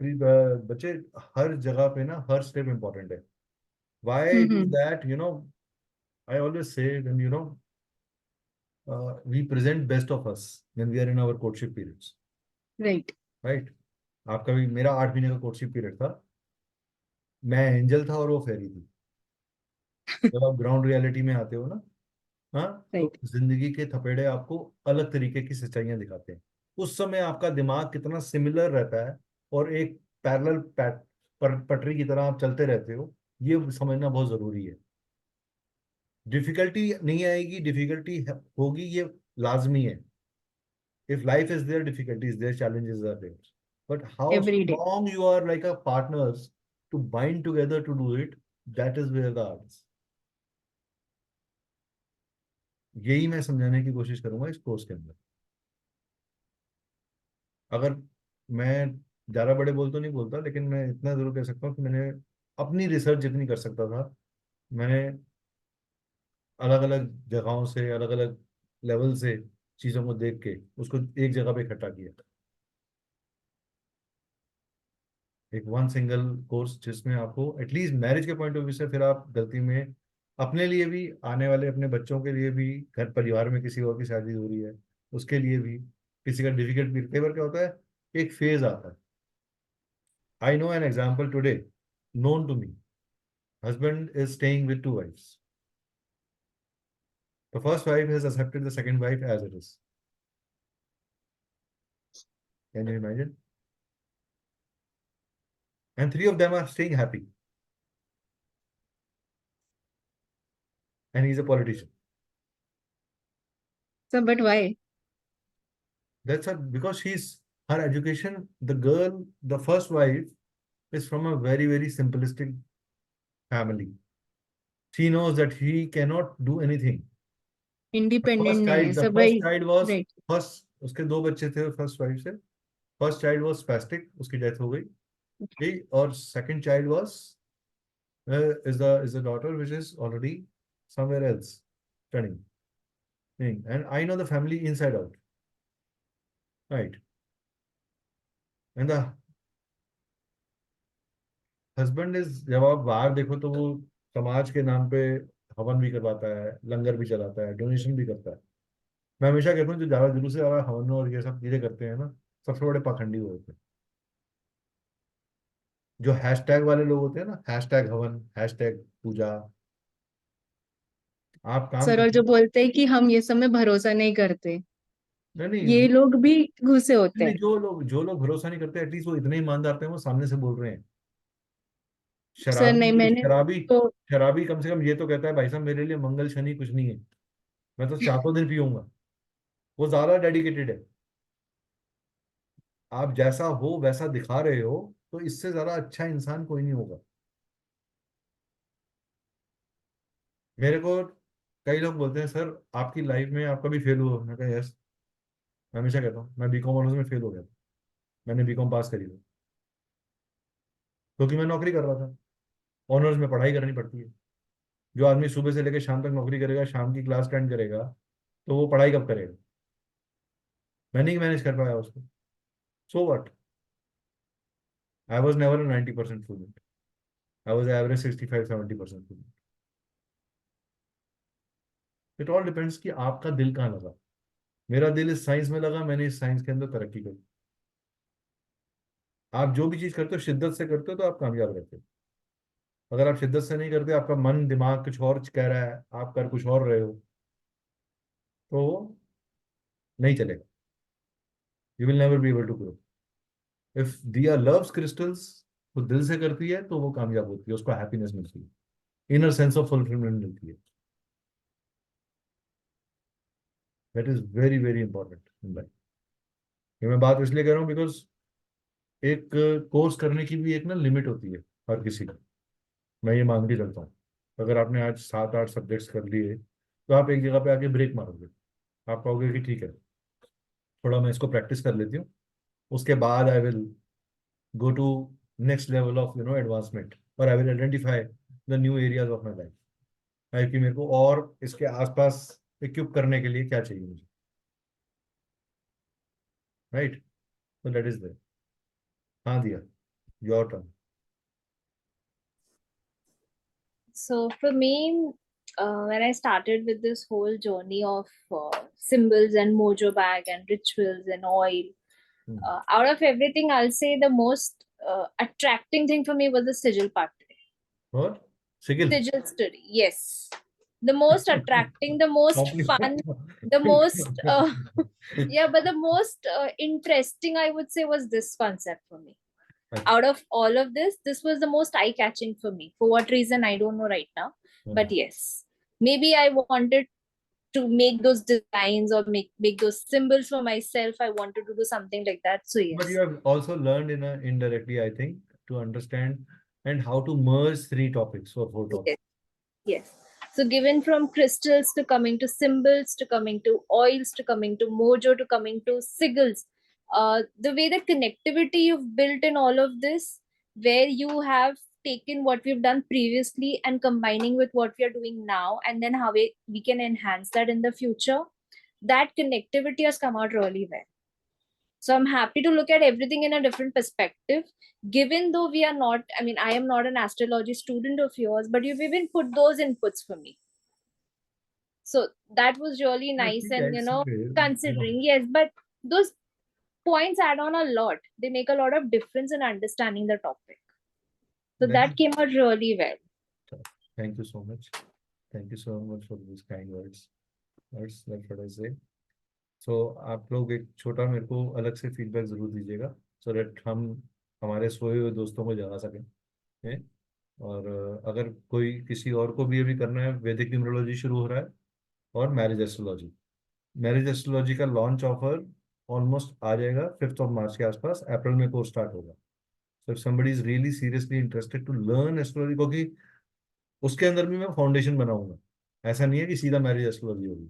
फिर बच्चे, हर जगह पे ना हर स्टेप इंपॉर्टेंट है। Why it is hmm. that, I always say when, we present best of us when we are in our courtship periods, right. right? आपका भी, मेरा 8 महीने का कोर्टशिप पीरियड था। मैं एंजल था और वो फेरी थी। जब आप ग्राउंड रियलिटी में आते हो ना, हाँ, तो राइट। जिंदगी के थपेड़े आपको अलग तरीके की सच्चाइयां दिखाते हैं। उस समय आपका दिमाग कितना सिमिलर रहता है और एक पैरेलल पटरी की तरह आप चलते रहते हो, ये समझना बहुत जरूरी है। डिफिकल्टी नहीं आएगी, डिफिकल्टी होगी, ये लाजमी है। If life is there, difficulties there, challenges are there. But how every day. strong you are like a partners to bind together to do it, that is where the art is. यही मैं समझाने की कोशिश करूंगा इस कोर्स के अंदर। अगर मैं ज्यादा बड़े बोल तो नहीं बोलता, लेकिन मैं इतना जरूर कह सकता हूँ कि मैंने अपनी रिसर्च जितनी कर सकता था, मैंने अलग अलग जगहों से, अलग अलग लेवल से चीजों को देख के उसको एक जगह पे इकट्ठा किया। एक वन सिंगल कोर्स जिसमें आपको एटलीस्ट मैरिज के पॉइंट ऑफ व्यू से, फिर आप गलती में अपने लिए भी, आने वाले अपने बच्चों के लिए भी, घर परिवार में किसी और की शादी हो रही है उसके लिए भी, किसी का डिफिकल्ट पीरियड, कई बार क्या होता है, एक फेज आता है। I know an example today, known to me. Husband is staying with 2 wives. The first wife has accepted the second wife as it is. Can you imagine? And 3 of them are staying happy. And he's a politician. Sir but why? Because her education, the girl, the first wife is from a very, very simplistic family. She knows that he cannot do anything. Independent नहीं है The सर first भाई। child was right. first, उसके 2 बच्चे थे फर्स्ट वाइफ से। फर्स्ट चाइल्ड वाज स्पैस्टिक, उसकी डेथ हो गई। ठीक, और second child was is the daughter which is already somewhere else, studying thing, and I know the family inside out, right? And the husband is, जब आप बाहर देखो तो वो समाज के नाम पे हवन भी करवाता है, लंगर भी चलाता है, डोनेशन भी करता है। मैं हमेशा कहता हूँ जो ज्यादा जुलूस से ज्यादा हवन और ये सब चीजें करते हैं ना, सबसे बड़े पाखंडी वो होते हैं। जो हैशटैग वाले लोग होते हैं ना, हैशटैग हवन, हैशटैग पूजा, आप काम सर, और करते जो हो। बोलते हैं कि हम ये सब में भरोसा नहीं करते, नहीं नहीं ये लोग भी घुसे होते नहीं, हैं। जो लोग भरोसा नहीं करते, एटलीस्ट वो इतने ईमानदार थे, वो सामने से बोल रहे हैं। सर नहीं, शराबी मैंने शराबी तो शराबी कम से कम ये तो कहता है भाई साहब मेरे लिए मंगल शनि कुछ नहीं है, मैं तो चारों दिन पीऊंगा। वो ज्यादा डेडिकेटेड है। आप जैसा हो वैसा दिखा रहे हो, तो इससे ज्यादा अच्छा इंसान कोई नहीं होगा। मेरे को कई लोग बोलते हैं सर आपकी लाइफ में आप कभी फेल हुए? मैं कहा यस। मैं हमेशा कहता हूँ मैं बीकॉम ऑनर्स में फेल हो गया था। मैंने बीकॉम पास करी थी क्योंकि मैं नौकरी कर रहा था। ऑनर्स में पढ़ाई करनी पड़ती है। जो आदमी सुबह से लेकर शाम तक नौकरी करेगा, शाम की क्लास अटेंड करेगा, तो वो पढ़ाई कब करेगा? मैंने ही मैनेज कर पाया उसको। So what, I was never a 90% student, I was average 65-70% student. It all depends कि आपका दिल कहाँ लगा। मेरा दिल इस साइंस में लगा, मैंने इस साइंस के अंदर तरक्की करी। आप जो भी चीज करते हो शिद्दत से करते हो तो आप कामयाब रहते हो। अगर आप शिद्दत से नहीं करते, आपका मन दिमाग कुछ और कह रहा है, आप कर कुछ और रहे हो, तो वो नहीं चलेगा। You will never be able to grow. If Diya loves crystals, वो दिल से करती है तो वो कामयाब होती है, उसको हैप्पीनेस मिलती है, इनर सेंस ऑफ फुलफिलमेंट मिलती है। That is very very important in life. ये मैं बात इसलिए कर रहा हूँ बिकॉज एक कोर्स करने की भी एक ना लिमिट होती है हर किसी की। मैं ये मान के चलता हूँ, अगर आपने आज 7-8 सब्जेक्ट्स कर लिए, तो आप एक जगह पे आके ब्रेक मारोगे। आप कहोगे कि ठीक है, थोड़ा मैं इसको प्रैक्टिस कर लेती हूँ, उसके बाद I will go to next level of advancement, और I will identify the new areas of my life, है कि मेरे को और इसके आसपास इक्विप करने के लिए क्या चाहिए मुझे, राइट? तो दैट इज देयर। हाँ Diya, your turn. So for me, when I started with this whole journey of symbols and mojo bag and rituals and oil, out of everything, I'll say the most attracting thing for me was the sigil part. और सिगिल Sigil study, yes. The most attracting, the most fun, the most, yeah, but the most interesting, I would say, was this concept for me. Out of all of this was the most eye-catching for me. For what reason, I don't know right now. But yes, maybe I wanted to make those designs or make those symbols for myself. I wanted to do something like that. So But you yes. have also learned indirectly, I think, to understand and how to merge three topics or four topics. Yes. Yes. So given from crystals to coming to symbols to coming to oils to coming to mojo to coming to sigils, the way the connectivity you've built in all of this, where you have taken what we've done previously and combining with what we are doing now, and then how we can enhance that in the future, that connectivity has come out really well. So I'm happy to look at everything in a different perspective. Given though we are not, I mean, I am not an astrology student of yours, but you've even put those inputs for me. So that was really I nice. think And, it's, considering, yes, but those points add on a lot. They make a lot of difference in understanding the topic. So that came out really well. thank you so much. Thank you so much for these kind words. That's what I say. So आप लोग एक छोटा मेरे को अलग से फीडबैक जरूर दीजिएगा, सो दैट हम हमारे सोए हुए दोस्तों को जगा सकें, हैं? और अगर कोई किसी और को भी अभी करना है, वैदिक न्यूमरोलॉजी शुरू हो रहा है, और मैरिज एस्ट्रोलॉजी। मैरिज एस्ट्रोलॉजी का लॉन्च ऑफर ऑलमोस्ट आ जाएगा 5 मार्च के आसपास, अप्रैल में कोर्स स्टार्ट होगा। So if somebody is really seriously interested to learn astrology, क्योंकि उसके अंदर भी मैं फाउंडेशन बनाऊंगा। ऐसा नहीं है कि सीधा मैरिज एस्ट्रोलॉजी होगी,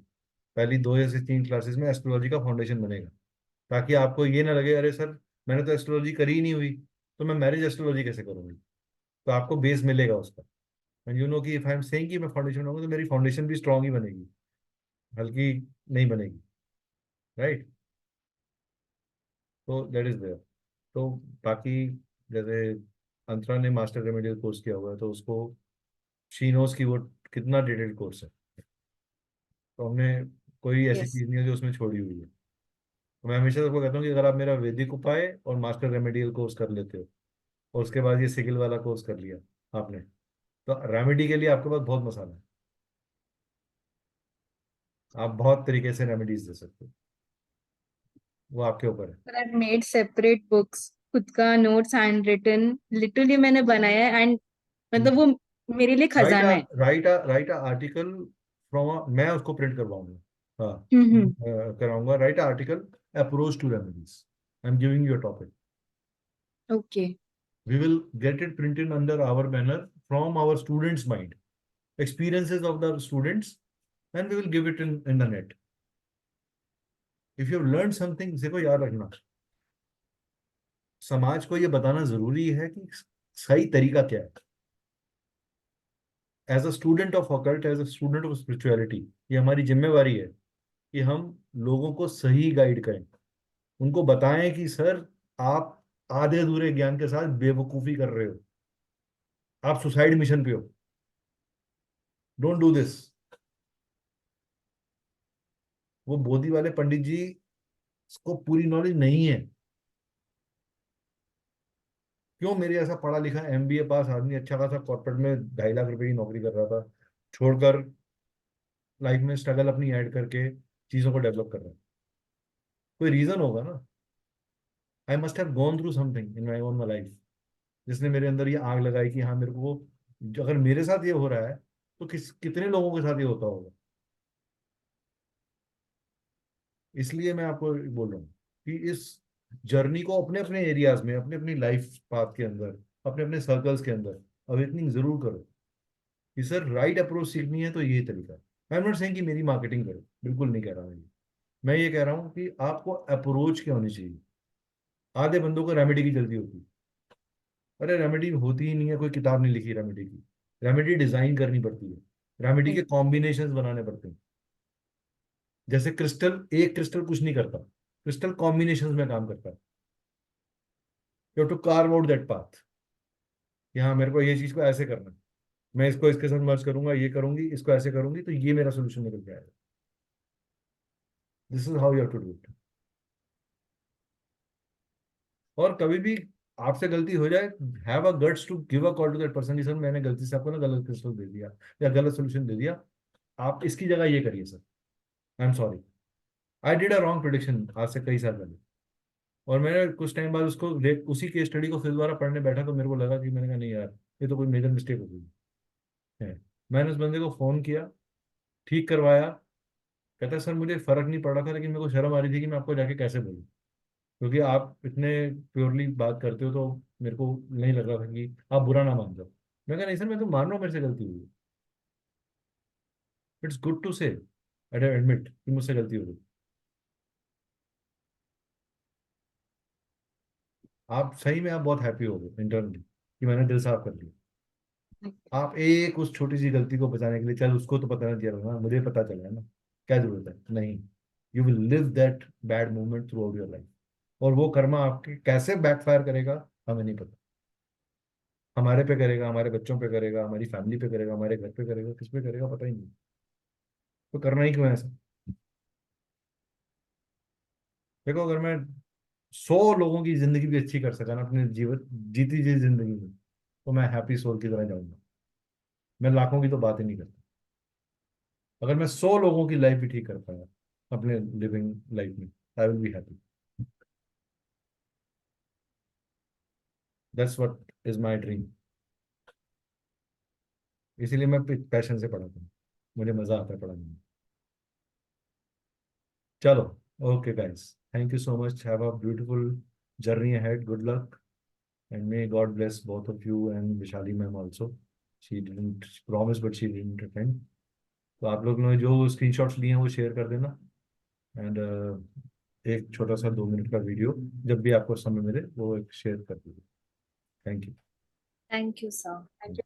पहली 2 या 3 क्लासेस में एस्ट्रोलॉजी का फाउंडेशन बनेगा, ताकि आपको ये ना लगे अरे सर मैंने तो एस्ट्रोलॉजी करी ही नहीं हुई, तो मैं मैरिज एस्ट्रोलॉजी कैसे करूंगी। तो आपको बेस मिलेगा उसका। एंड यू नो कि इफ आई एम सेइंग कि मैं फाउंडेशन बनाऊंगा तो मेरी फाउंडेशन भी स्ट्रांग ही बनेगी, हल्की नहीं बनेगी, राइट? तो दैट इज देयर। तो बाकी जैसे अंतरा ने मास्टर रेमेडियल कोर्स किया हुआ है तो उसको शी नोज की वो कितना डिटेल्ड कोर्स है। तो हमने कोई ऐसी Yes. चीज नहीं है जो उसमें छोड़ी हुई है। तो मैं हमेशा सबको कहता हूँ कि अगर आप मेरा वैदिक उपाय और मास्टर रेमेडियल कोर्स कर लेते हो और उसके बाद ये सिगिल वाला कोर्स कर लिया आपने, तो रेमेडी के लिए आपके पास बहुत मसाला है। आप बहुत तरीके से रेमेडीज दे सकते हो, वो आपके ऊपर है। But I've made separate books, खुद का नोट्स हैंड रिटन लिटरली मैंने बनाया है, एंड मतलब वो मेरे लिए राइट खजाना है। राइट आर्टिकल फ्रॉम, मैं उसको प्रिंट करवाऊंगा, हाँ, हम्म। कराऊंगा। Write article approach to remedies, I am giving you a topic, okay. we will get it printed under our banner from our students mind, experiences of the students, and we will give it in the net. If you have learned something, देखो याद रखना, समाज को ये बताना जरूरी है कि सही तरीका क्या है। As a student of occult, as a student of spirituality, ये हमारी जिम्मेवारी है कि हम लोगों को सही गाइड करें, उनको बताएं कि सर आप आधे अधूरे ज्ञान के साथ बेवकूफी कर रहे हो, आप सुसाइड मिशन पे हो, डोंट डू दिस। वो बोधी वाले पंडित जी को पूरी नॉलेज नहीं है। क्यों? मेरे ऐसा पढ़ा लिखा एमबीए पास आदमी, अच्छा खासा कॉर्पोरेट में 2.5 लाख रुपए की नौकरी कर रहा था, छोड़कर लाइफ में स्ट्रगल अपनी ऐड करके चीजों को डेवलप कर रहा है। कोई रीजन होगा ना। I must have gone through something in my own life जिसने मेरे अंदर ये आग लगाई कि हाँ मेरे को, अगर मेरे साथ ये हो रहा है तो कितने लोगों के साथ ये होता होगा। इसलिए मैं आपको बोल रहा हूँ कि इस जर्नी को अपने अपने एरियाज में, अपने अपनी लाइफ पाथ के अंदर, अपने अपने सर्कल्स के अंदर अवेकनिंग जरूर करो कि सर राइट अप्रोच सीखनी है तो यही तरीका है। आई एम नॉट सेइंग कि मेरी मार्केटिंग करो, बिल्कुल नहीं कह रहा मैं ये। मैं ये कह रहा हूँ कि आपको अप्रोच क्या होनी चाहिए। आधे बंदों को रेमेडी की जल्दी होती है। अरे रेमेडी होती ही नहीं है, कोई किताब नहीं लिखी रेमेडी की। रेमेडी डिजाइन करनी पड़ती है, रेमेडी के कॉम्बिनेशन बनाने पड़ते हैं। जैसे क्रिस्टल, एक क्रिस्टल कुछ नहीं करता, क्रिस्टल कॉम्बिनेशन में काम करता है। You have to carve out that path कि हाँ मेरे को ये चीज को ऐसे करना है, मैं इसको इसके साथ मर्ज करूंगा, ये करूंगी, इसको ऐसे करूंगी तो ये मेरा सोल्यूशन निकल के आएगा। This is how you have to do it. और कभी भी आपसे गलती हो जाए, have a guts to give a call to that person कि सर मैंने गलती से आपको ना गलत क्रिस्टल दे दिया या गलत सोल्यूशन दे दिया, आप इसकी जगह ये करिए sir, I am sorry, I did a wrong prediction आज से कई साल पहले। और मैंने कुछ टाइम बाद उसको उसी केस स्टडी को फिर दोबारा पढ़ने बैठा तो मेरे को लगा कि मैंने कहा नहीं यार, ये तो कोई मेजर मिस्टेक हो गई है। मैंने उस बंदे को फोन किया, ठीक करवाया। कहता है सर मुझे फर्क नहीं पड़ रहा था लेकिन मेरे को शर्म आ रही थी कि मैं आपको जाके कैसे बोलूं, क्योंकि आप इतने प्योरली बात करते हो तो मेरे को नहीं लग रहा था कि आप बुरा ना मान जाओ। मैं कहा नहीं सर मैं तो मान रहा हूँ मेरे से गलती हुई। इट्स गुड टू से एडमिट कि मुझसे गलती हो गई। आप सही में आप बहुत हैप्पी हो गए इंटरनली कि मैंने दिल साफ कर दिया। आप एक उस छोटी सी गलती को बचाने के लिए, चल उसको तो पता नहीं चला ना, मुझे पता चला है ना, क्या जरूरत है? नहीं, you will live that bad moment through out your life. और वो कर्मा आपके कैसे बैकफायर करेगा हमें नहीं पता। हमारे पे करेगा, हमारे बच्चों पे करेगा, हमारी फैमिली पे करेगा, हमारे घर पे करेगा, किस पे करेगा पता ही नहीं। तो करना ही क्यों है ऐसा? देखो अगर मैं 100 लोगों की जिंदगी भी अच्छी कर सका ना अपने जीवन, जीती जी जिंदगी में, तो मैं हैप्पी सोल की तरह जाऊंगा। मैं लाखों की तो बात ही नहीं करता। अगर मैं 100 लोगों की लाइफ भी ठीक कर पाया अपने लिविंग लाइफ में, I will be happy. That's what is my dream. इसीलिए मैं पैशन से पढ़ाता हूँ, मुझे मजा आता है पढ़ाने में। चलो, okay guys, thank you so much, have a beautiful journey ahead, good luck, and may God bless both of you and Vishali ma'am also. She didn't promise but she didn't attend. तो आप लोग ने जो स्क्रीनशॉट्स लिए हैं वो शेयर कर देना। एंड एक छोटा सा 2 मिनट का वीडियो जब भी आपको समय मिले वो एक शेयर कर दीजिए। Thank Thank you, sir. You.